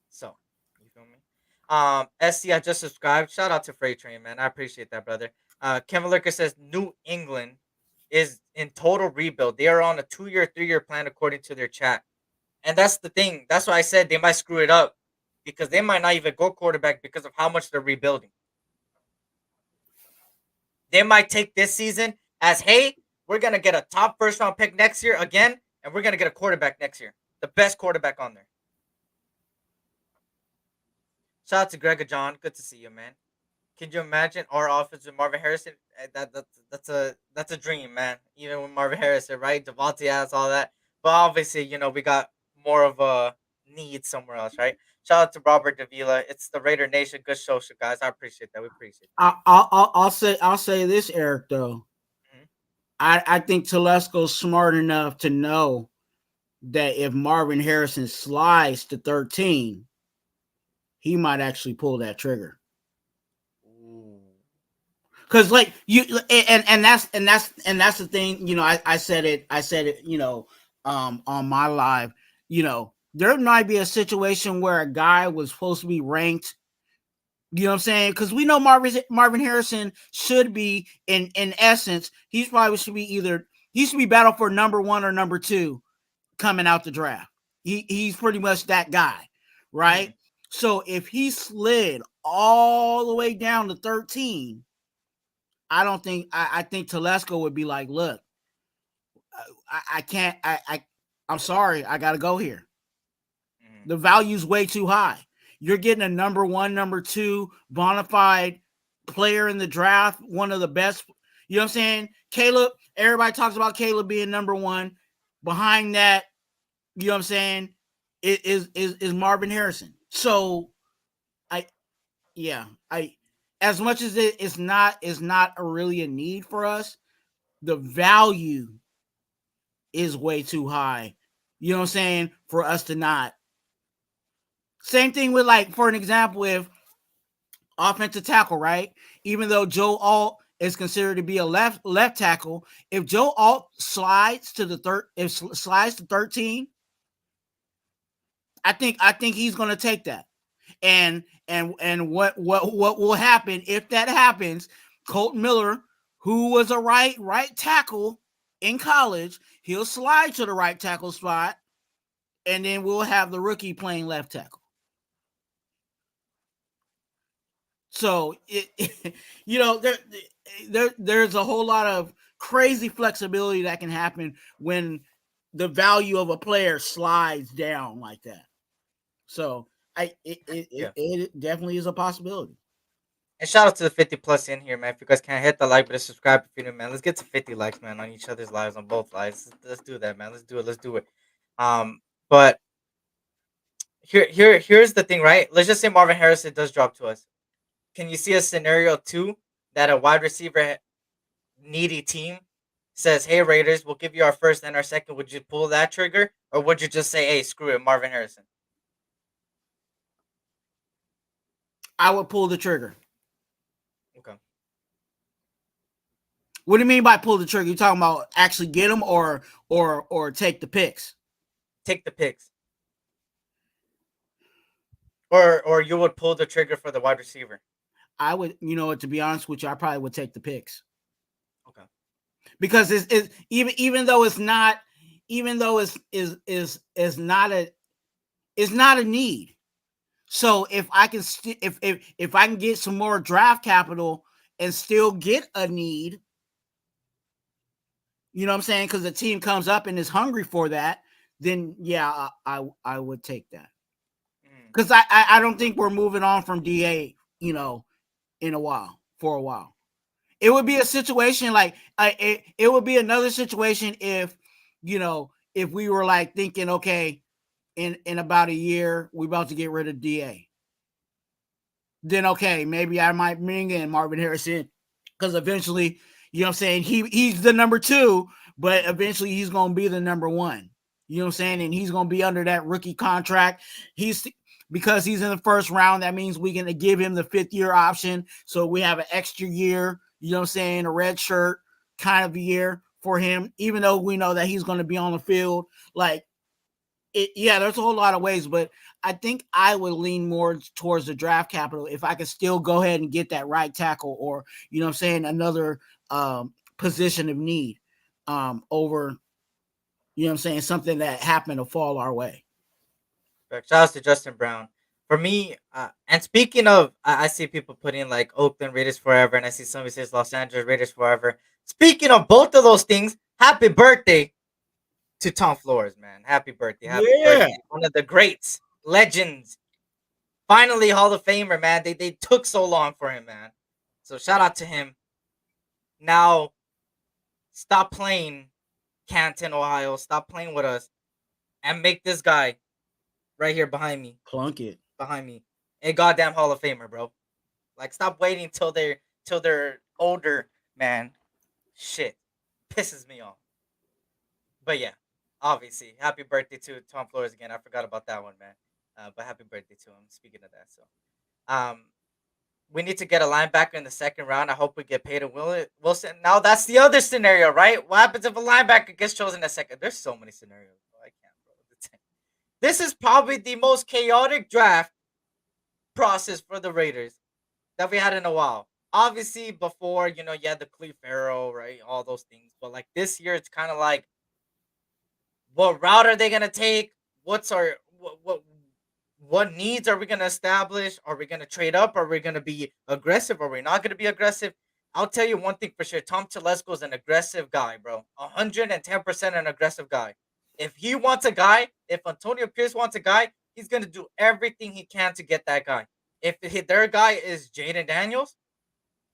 So, you feel me? SC, I just subscribed. Shout out to Freight Train, man. I appreciate that, brother. Kevin Lurker says New England is in total rebuild. They are on a 2-year, 3-year plan according to their chat. And that's the thing. That's why I said they might screw it up because they might not even go quarterback because of how much they're rebuilding. They might take this season as, hey, we're going to get a top first-round pick next year again, and we're going to get a quarterback next year. The best quarterback on there. Shout out to Greg John. Good to see you, man. Can you imagine our offense with Marvin Harrison? That's a dream, man. Even with Marvin Harrison, right? Devontae Adams, all that. But obviously, we got more of a need somewhere else, right? Shout out to Robert Davila. It's the Raider Nation. Good show, guys. I appreciate that. We appreciate that. I'll say this, Eric, though. Mm-hmm. I think Telesco's smart enough to know that if Marvin Harrison slides to 13, he might actually pull that trigger. Because like you and that's the thing, I said it, on my live, there might be a situation where a guy was supposed to be ranked, you know what I'm saying? Because we know Marvin Harrison should be in essence, he should be battled for number 1 or number 2 coming out the draft. He's pretty much that guy, right? Mm-hmm. So if he slid all the way down to 13, I think Telesco would be like, look, I can't, I'm sorry, I got to go here. Mm-hmm. The value's way too high. You're getting a number 1, number 2 bona fide player in the draft, one of the best, you know what I'm saying? Caleb, everybody talks about Caleb being number 1. Behind that, you know what I'm saying, is Marvin Harrison. So as much as it is not really a need for us, the value is way too high. You know what I'm saying? For us to not. Same thing with, like, for an example, if offensive tackle, right? Even though Joe Alt is considered to be a left tackle, if Joe Alt slides to 13, I think he's going to take that. And what will happen if that happens? Colton Miller, who was a right tackle in college, he'll slide to the right tackle spot and then we'll have the rookie playing left tackle. So there's a whole lot of crazy flexibility that can happen when the value of a player slides down like that. So it definitely is a possibility. And shout out to the 50 plus in here, man. If you guys can't hit the like button, subscribe if you're new, man. Let's get to 50 likes, man, on each other's lives, on both lives. Let's do that, man. Let's do it. But here's the thing, right? Let's just say Marvin Harrison does drop to us. Can you see a scenario too that a wide receiver needy team says, "Hey Raiders, we'll give you our first and our second." Would you pull that trigger, or would you just say, "Hey, screw it, Marvin Harrison"? I would pull the trigger. Okay. What do you mean by pull the trigger? You talking about actually get them or take the picks? Take the picks. Or you would pull the trigger for the wide receiver. I would, to be honest with you, I probably would take the picks. Okay. Because it's even though it's not a need. So if I can if I can get some more draft capital and still get a need, you know what I'm saying? Because the team comes up and is hungry for that, then yeah, I would take that. Because I don't think we're moving on from DA, for a while. It would be a situation like it would be another situation if we were like thinking, okay, in about a year we're about to get rid of DA. Then okay, maybe I might bring in Marvin Harrison because eventually, you know what I'm saying, he's the number 2, but eventually he's gonna be the number 1. You know what I'm saying? And he's gonna be under that rookie contract. Because he's in the first round, that means we're going to give him the 5th year option. So we have an extra year, you know what I'm saying, a red shirt kind of a year for him, even though we know that he's going to be on the field. Like, there's a whole lot of ways, but I think I would lean more towards the draft capital if I could still go ahead and get that right tackle or, you know what I'm saying, another position of need over, you know what I'm saying, something that happened to fall our way. Shout out to Justin Brown. For me, and speaking of, I see people putting like Oakland Raiders forever, and I see somebody says Los Angeles Raiders forever. Speaking of both of those things, happy birthday to Tom Flores, man. Happy birthday. Happy birthday. One of the greats, legends. Finally, Hall of Famer, man. They took so long for him, man. So shout out to him. Now, stop playing Canton, Ohio. Stop playing with us. And make this guy right here behind me. Clunk it. Behind me. A goddamn Hall of Famer, bro. Like, stop waiting till they're older, man. Shit. Pisses me off. But yeah, obviously, happy birthday to Tom Flores again. I forgot about that one, man. But happy birthday to him. Speaking of that, so we need to get a linebacker in the second round. I hope we get Peyton Wilson. Now that's the other scenario, right? What happens if a linebacker gets chosen in the second? There's so many scenarios, bro. I can't, bro. This is probably the most chaotic draft process for the Raiders that we had in a while. Obviously, before, you had the Cleve Farrell, right? All those things. But like this year, it's kind of like, what route are they gonna take? What's our what needs are we gonna establish? Are we gonna trade up? Are we gonna be aggressive? Are we not gonna be aggressive? I'll tell you one thing for sure. Tom Telesco is an aggressive guy, bro. 110% an aggressive guy. If he wants a guy, if Antonio Pierce wants a guy, he's gonna do everything he can to get that guy. If their guy is Jaden Daniels,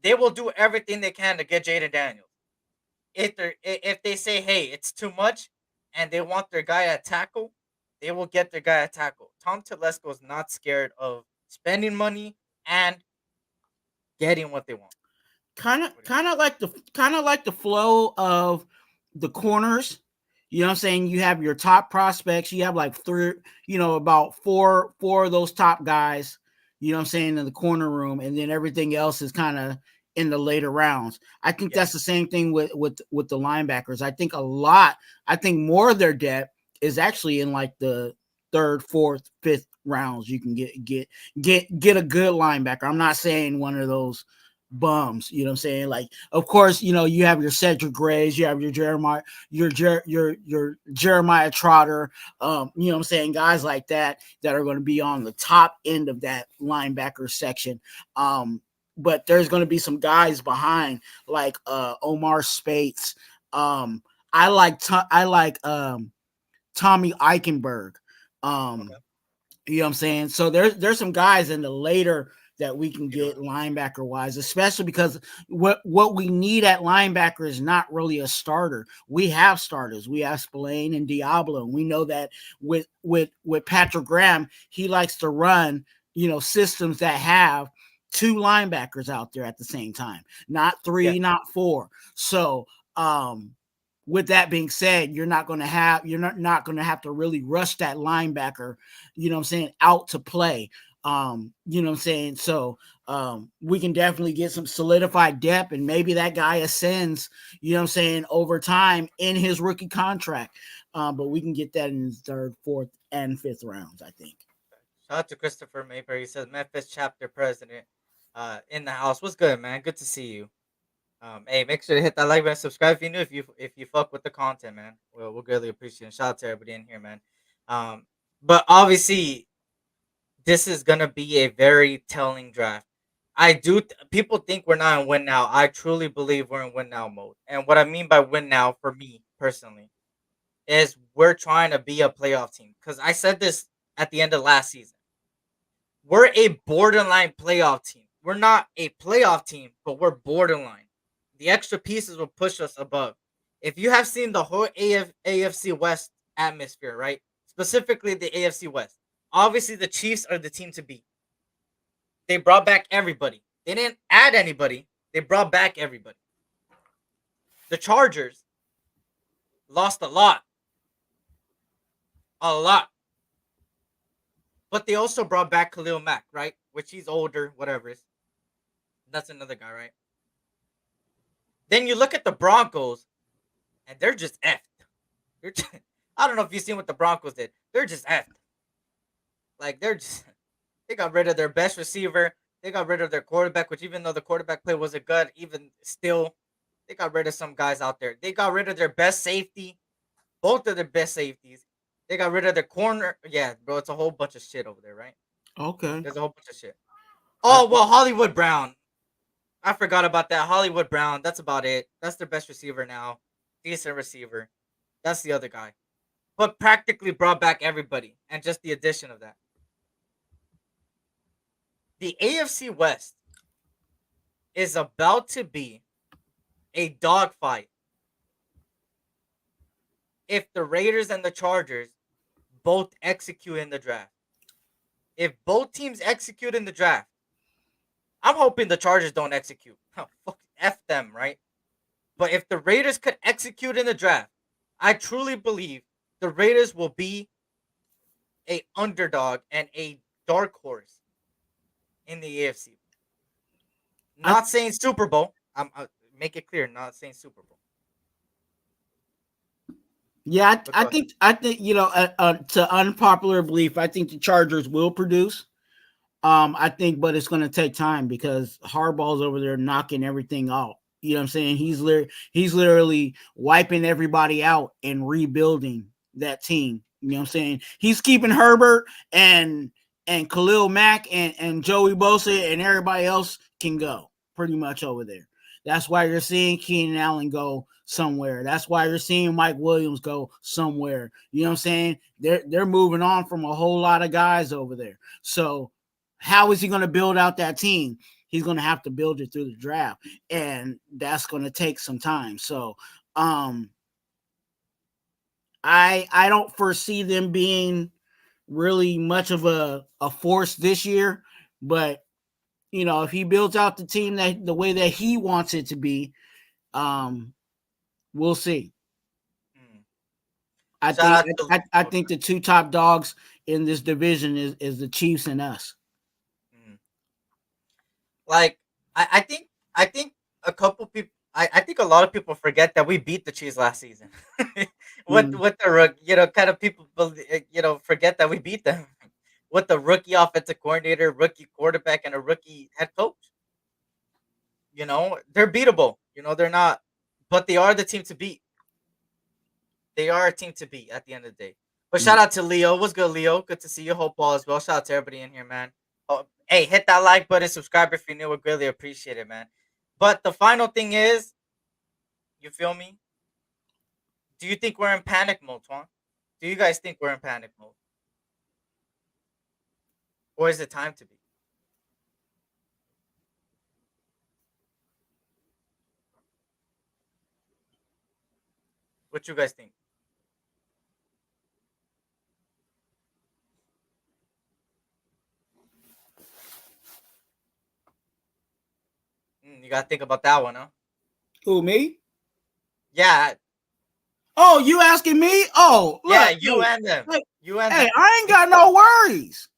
they will do everything they can to get Jaden Daniels. If they say, hey, it's too much, and they want their guy at tackle, they will get their guy at tackle. Tom Telesco is not scared of spending money and getting what they want. Kind of like the flow of the corners. You know what I'm saying? You have your top prospects. You have like about four of those top guys, you know what I'm saying, in the corner room, and then everything else is kind of in the later rounds. I think that's the same thing with the linebackers. I think more of their depth is actually in like the 3rd, 4th, 5th rounds. You can get a good linebacker. I'm not saying one of those bums. You know what I'm saying? Like, of course, you have your Cedric Grays, you have your your Jeremiah Trotter, you know what I'm saying, guys like that are going to be on the top end of that linebacker section. But there's going to be some guys behind, like Omar Spates. I like Tommy Eichenberg. Um, Okay. you know what I'm saying? So there's some guys in the later that we can get linebacker wise, especially because what we need at linebacker is not really a starter. We have starters. We have Spillane and Diablo. And we know that with Patrick Graham, he likes to run, systems that have two linebackers out there at the same time, not Yeah. three, not four. So with that being said, you're not going to have to really rush that linebacker, what I'm saying, out to play. You know what I'm saying? So we can definitely get some solidified depth, and maybe that guy ascends, what I'm saying, over time in his rookie contract. But we can get that in his third, fourth, and fifth rounds, I think. Shout out to Christopher Mayberry. He says Memphis chapter president in the house. What's good, man? Good to see you. Hey, make sure to hit that like button, subscribe if you're new. If you fuck with the content, man, we'll greatly appreciate it. Shout out to everybody in here, man. Um, but obviously, this is gonna be a very telling draft. People think we're not in win now. I truly believe we're in win now mode. And what I mean by win now, for me personally, is we're trying to be a playoff team. Because I said this at the end of last season. We're a borderline playoff team. We're not a playoff team, but we're borderline. The extra pieces will push us above. If you have seen the whole AFC West atmosphere, right? Specifically the AFC West. Obviously, the Chiefs are the team to beat. They brought back everybody. They didn't add anybody. They brought back everybody. The Chargers lost a lot. A lot. But they also brought back Khalil Mack, right? Which he's older, whatever. That's another guy, right? Then you look at the Broncos, and they're just effed. I don't know if you've seen what the Broncos did. They're just effed. Like they got rid of their best receiver. They got rid of their quarterback, which even though the quarterback play wasn't good, even still, they got rid of some guys out there. They got rid of their best safety, both of their best safeties. They got rid of their corner. Yeah, bro, it's a whole bunch of shit over there, right? Okay. There's a whole bunch of shit. I, Oh, well, Hollywood Brown. I forgot about that. Hollywood Brown. That's about it. That's their best receiver now. Decent receiver. That's the other guy. But practically brought back everybody. And just the addition of that. The AFC West is about to be a dogfight if the Raiders and the Chargers both execute in the draft. If both teams execute in the draft, I'm hoping the Chargers don't execute. Fuck F them, right? But if the Raiders could execute in the draft, I truly believe the Raiders will be a underdog and a dark horse in the AFC. I Not saying Super Bowl. Make it clear, not saying Super Bowl. Yeah, But I go ahead. think I think to unpopular belief, I think the Chargers will produce. I think, but it's going to take time because Harbaugh's over there knocking everything out. You know what I'm saying? He's literally wiping everybody out and rebuilding that team. You know what I'm saying? He's keeping Herbert and Khalil Mack and Joey Bosa and everybody else can go pretty much over there. That's why you're seeing Keenan Allen go somewhere. That's why you're seeing Mike Williams go somewhere. You know what I'm saying? They're moving on from a whole lot of guys over there. So how is he going to build out that team? He's going to have to build it through the draft, and that's going to take some time. So I don't foresee them being really much of a force this year, but if he builds out the team that the way that he wants it to be, we'll see. Mm. I Shout think out to I think the two top dogs in this division is the Chiefs and us. mm. Like I think a couple people I think a lot of people forget that we beat the Chiefs last season. Mm. With the kind of people forget that we beat them with the rookie offensive coordinator, rookie quarterback, and a rookie head coach. they're beatable. They're not, but they are the team to beat. They are a team to beat at the end of the day. But shout out to Leo. What's good, Leo? Good to see you. Hope all as well. Shout out to everybody in here, man. Oh, hey, hit that like button, subscribe if you're new. We greatly appreciate it, man. But the final thing is, you feel me? Do you think we're in panic mode, Twuan? Do you guys think we're in panic mode? Or is it time to be? What you guys think? You gotta think about that one, huh? Who, me? Yeah. Oh, you asking me? Oh, look, yeah, you and them. You and hey, them. I ain't got no worries.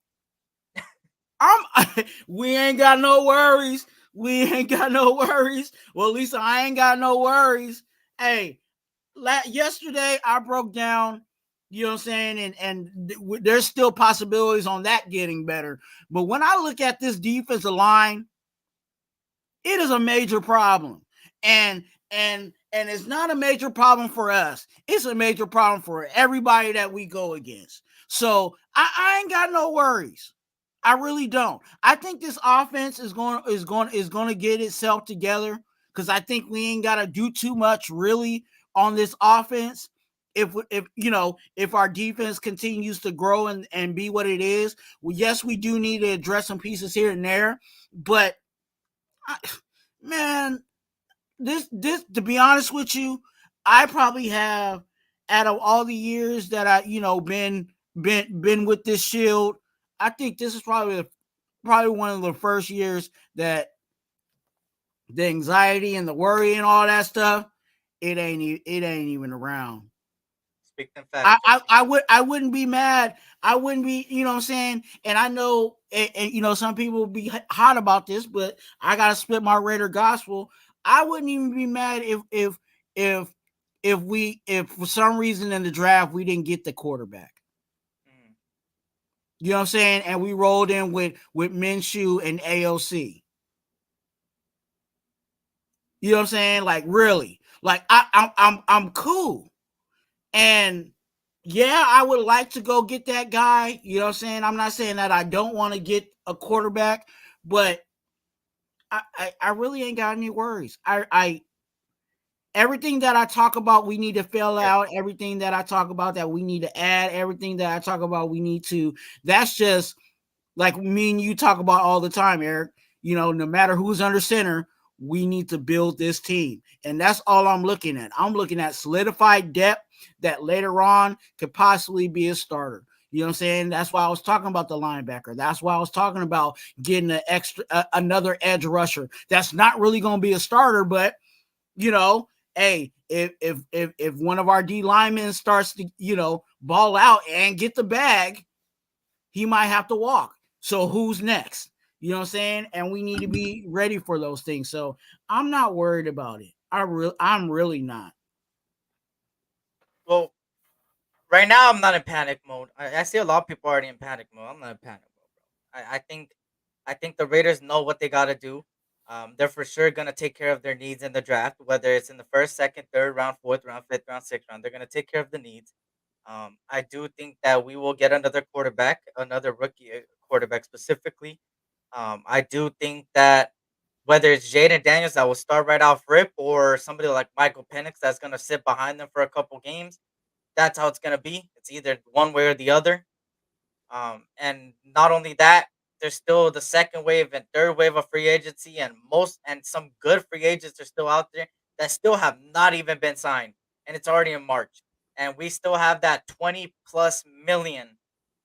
We ain't got no worries. We ain't got no worries. Well, Lisa, I ain't got no worries. Hey, yesterday I broke down, you know what I'm saying, and there's still possibilities on that getting better. But when I look at this defensive line, it is a major problem. And it's not a major problem for us. It's a major problem for everybody that we go against. So I ain't got no worries. I really don't. I think this offense is going to get itself together, because I think we ain't got to do too much really on this offense. If our defense continues to grow and be what it is, well, yes, we do need to address some pieces here and there, but man, this to be honest with you, I probably have, out of all the years that I been with this Shield, I think this is probably one of the first years that the anxiety and the worry and all that stuff, it ain't even around. Speak them facts. I wouldn't be mad. I wouldn't be, you know what I'm saying? And I know, and some people will be hot about this, but I gotta split my Raider gospel. I wouldn't even be mad if for some reason in the draft we didn't get the quarterback. You know what I'm saying? And we rolled in with Minshew and AOC. You know what I'm saying? Like, really? Like, I'm cool. And yeah, I would like to go get that guy. You know what I'm saying? I'm not saying that I don't want to get a quarterback, but I really ain't got any worries. Everything that I talk about, we need to fill out. Everything that I talk about that we need to add. Everything that I talk about, we need to. That's just like me and you talk about all the time, Eric. No matter who's under center, we need to build this team. And that's all I'm looking at. I'm looking at solidified depth that later on could possibly be a starter. You know what I'm saying? That's why I was talking about the linebacker. That's why I was talking about getting another edge rusher. That's not really going to be a starter, but hey, if one of our D linemen starts to, ball out and get the bag, he might have to walk. So who's next? You know what I'm saying? And we need to be ready for those things. So I'm not worried about it. I'm really not. Well, right now I'm not in panic mode. I see a lot of people already in panic mode. I'm not in panic mode, bro. I think the Raiders know what they gotta do. They're for sure gonna take care of their needs in the draft, whether it's in the first, second, third round, fourth round, fifth round, sixth round. They're gonna take care of the needs. I do think that we will get another quarterback, another rookie quarterback specifically. I do think that whether it's Jaden Daniels that will start right off rip, or somebody like Michael Penix that's gonna sit behind them for a couple games, that's how it's gonna be. It's either one way or the other. And not only that, there's still the second wave and third wave of free agency, and some good free agents are still out there that still have not even been signed, and it's already in March, and we still have that 20 plus million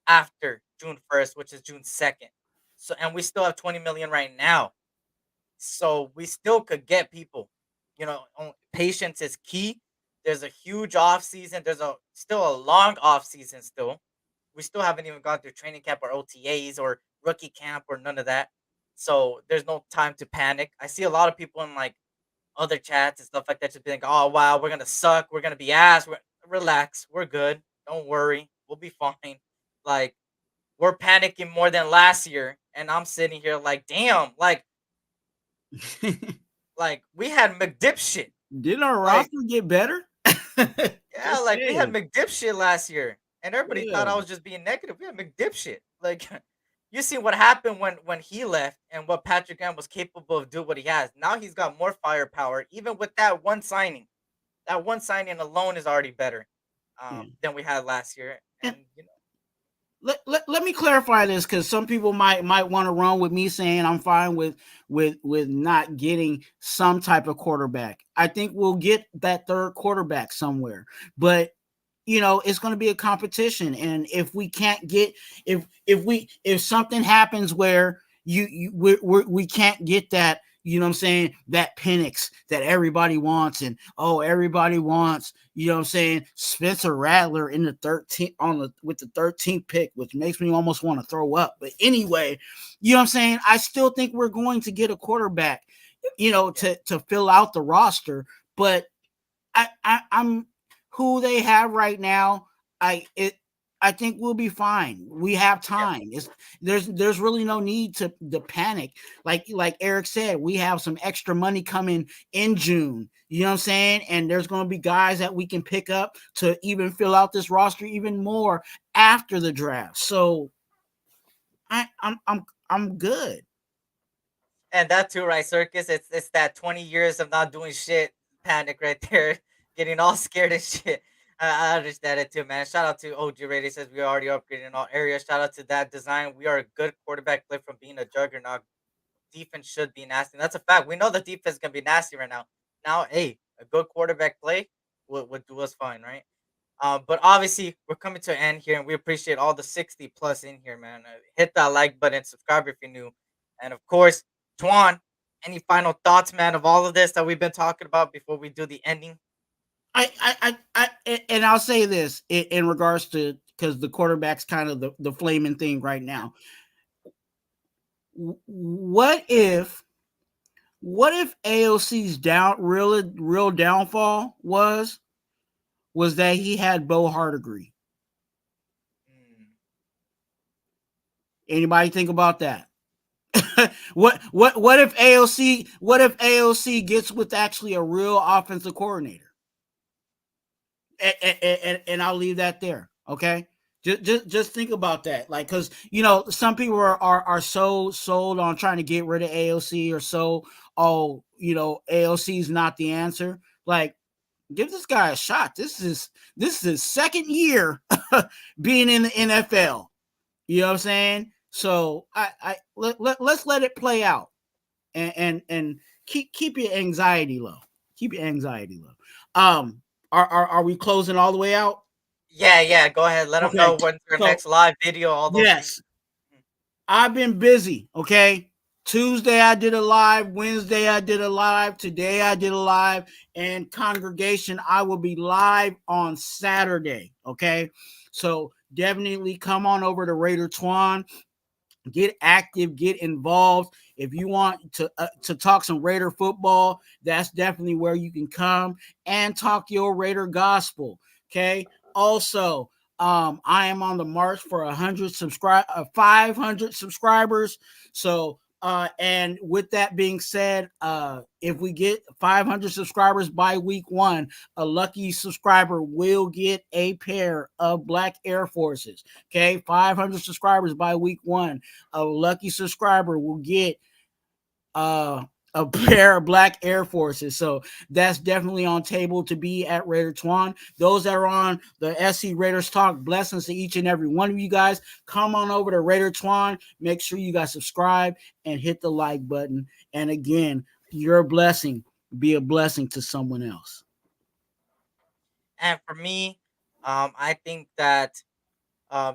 after June 1st, which is June 2nd. So, and we still have 20 million right now. So we still could get people. Patience is key. There's a huge off season. There's still a long off season still. We still haven't even gone through training camp or OTAs or rookie camp or none of that. So there's no time to panic. I see a lot of people in like other chats and stuff like that just being like, "Oh wow, we're gonna suck. We're gonna be ass. Relax. We're good. Don't worry. We'll be fine." Like, we're panicking more than last year, and I'm sitting here like, "Damn!" Like, Like we had McDipshit. Didn't our Like roster get better? yeah, Just like we had saying. McDipshit last year, and everybody thought I Yeah. was just being negative. We had McDipshit. Like you see what happened when he left and what Patrick Graham was capable of doing what he has. Now he's got more firepower. Even with that one signing, that one signing alone is already better Yeah. than we had last year. And And you know, let me clarify this because some people might want to run with me saying I'm fine with not getting some type of quarterback. I think we'll get that third quarterback somewhere, but it's going to be a competition, and if we can't get if something happens where we can't get that, what I'm saying, that Penix that everybody wants, and everybody wants, what I'm saying, Spencer Rattler in the 13th with the 13th pick, which makes me almost want to throw up. But anyway, what I'm saying, I still think we're going to get a quarterback, yeah, to fill out the roster, but I'm who they have right now. I think we'll be fine. We have yeah. time. There's really no need to panic. Like Eric said, we have some extra money coming in June. You know what I'm saying? And there's going to be guys that we can pick up to even fill out this roster even more after the draft. So I'm good. And that too, right, Circus? It's that 20 years of not doing shit panic right there, getting all scared and shit. I understand it too, man. Shout out to OG Rady says we already upgraded in all areas. Shout out to that design. We are a good quarterback play from being a juggernaut. Defense should be nasty. That's a fact. We know the defense is gonna be nasty right now. Now, hey, a good quarterback play would do us fine, right? But obviously, we're coming to an end here, and we appreciate all the 60 plus in here, man. Hit that like button, subscribe if you're new, and of course, Twan, any final thoughts, man, of all of this that we've been talking about before we do the ending? And I'll say this in regards to, because the quarterback's kind of the flaming thing right now. What if AOC's real downfall was that he had Bo Hardegree? Mm, Anybody think about that? What if AOC gets with actually a real offensive coordinator? And I'll leave that there. Okay. Just think about that. Like, because some people are so sold on trying to get rid of AOC, or so, AOC is not the answer. Like, give this guy a shot. This is his second year being in the NFL. You know what I'm saying? So let's let it play out, and keep your anxiety low. Keep your anxiety low. Are we closing all the way out? yeah, yeah. Go ahead. Let them Okay. know when's your So next live video. All those things. yes, I've been busy. Okay. Tuesday I did a live. Wednesday I did a live. Today I did a live. And congregation, I will be live on Saturday. Okay. So definitely come on over to Raider Twuan. Get active, get involved. If you want to talk some Raider football, that's definitely where you can come and talk your Raider gospel. Okay. Also, I am on the march for 500 subscribers. So, and with that being said, if we get 500 subscribers by week 1, a lucky subscriber will get a pair of black Air Forces. Okay, 500 subscribers by week 1, a lucky subscriber will get a pair of black Air Forces. So that's definitely on table to be at Raider Twuan. Those that are on the SC Raiders Talk, blessings to each and every one of you guys. Come on over to Raider Twuan. Make sure you guys subscribe and hit the like button. And again, your blessing, be a blessing to someone else. And for me, I think that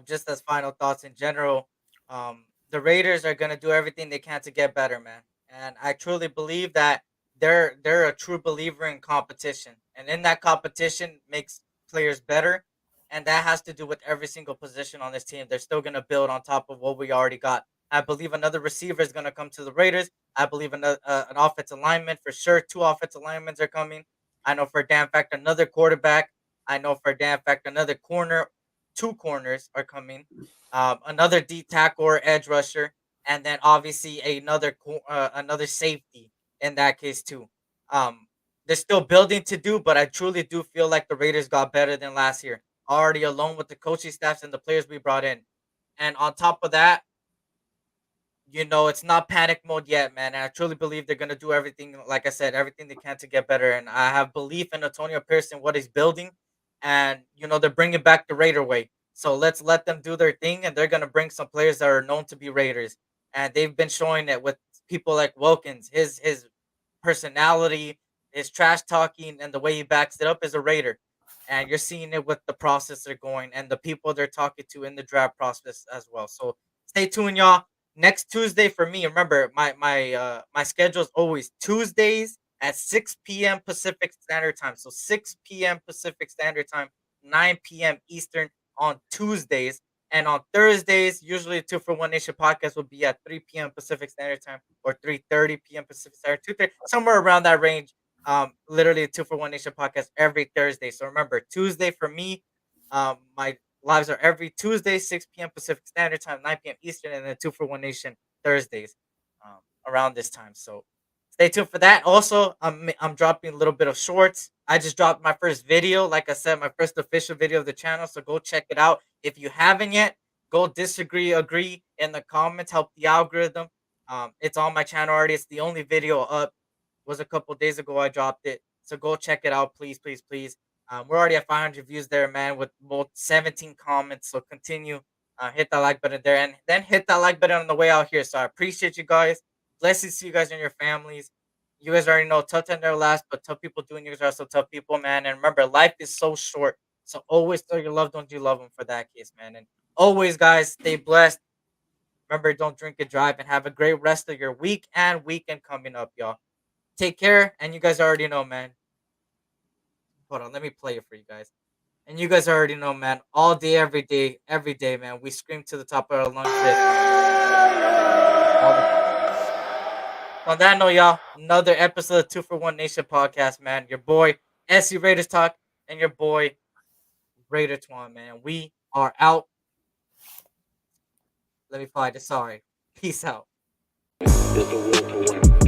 just as final thoughts in general, the Raiders are gonna do everything they can to get better, man. And I truly believe that they're a true believer in competition, and in that competition makes players better, and that has to do with every single position on this team. They're still gonna build on top of what we already got. I believe another receiver is gonna come to the Raiders. I believe another an offensive lineman for sure. 2 offensive linemen are coming. I know for a damn fact another quarterback. I know for a damn fact another corner, 2 corners are coming, another D tackle or edge rusher, and then obviously another safety. in that case too. There's still building to do, but I truly do feel like the Raiders got better than last year. Already alone with the coaching staffs and the players we brought in. And on top of that, it's not panic mode yet, man. And I truly believe they're gonna do everything, like I said, everything they can to get better. And I have belief in Antonio Pearson, what he's building, and they're bringing back the Raider way. So let's let them do their thing, and they're gonna bring some players that are known to be Raiders, and they've been showing it with people like Wilkins. His personality, his trash talking, and the way he backs it up is a Raider. And you're seeing it with the process they're going and the people they're talking to in the draft process as well. So stay tuned, y'all. Next Tuesday for me. Remember, my schedule is always Tuesdays at 6 p.m. Pacific Standard Time. So 6 p.m. Pacific Standard Time, 9 p.m. Eastern on Tuesdays. And on Thursdays, usually 2 for 1 Nation podcast will be at 3 p.m. Pacific Standard Time or 3:30 p.m. Pacific Standard, 2:30, somewhere around that range. Literally 2 for 1 Nation podcast every Thursday. So remember, Tuesday for me, my lives are every Tuesday, 6 p.m. Pacific Standard Time, 9 p.m. Eastern, and then 2 for 1 Nation Thursdays, around this time. So stay tuned for that. Also, I'm dropping a little bit of shorts. I just dropped my first video, like I said, my first official video of the channel. So go check it out. If you haven't yet, go disagree, agree in the comments. Help the algorithm. It's on my channel already. It's the only video up. Was a couple days ago I dropped it. So go check it out, please, please, please. We're already at 500 views there, man, with both 17 comments. So continue, hit that like button there, and then hit that like button on the way out here. So I appreciate you guys. Blessings to you guys and your families. You guys already know tough time never last, but tough people doing yours are so tough people, man. And remember, life is so short. So always tell your loved ones you love them for that case, man. And always, guys, stay blessed. Remember, don't drink and drive, and have a great rest of your week and weekend coming up, y'all. Take care, and you guys already know, man. Hold on, let me play it for you guys. And you guys already know, man. All day, every day, man. We scream to the top of our lungs. On that note, y'all, another episode of 2 for 1 Nation podcast, man. Your boy SC Raiders Talk and your boy Raider Twuan, man. We are out. Let me find it. Sorry. Peace out. Is the will to win.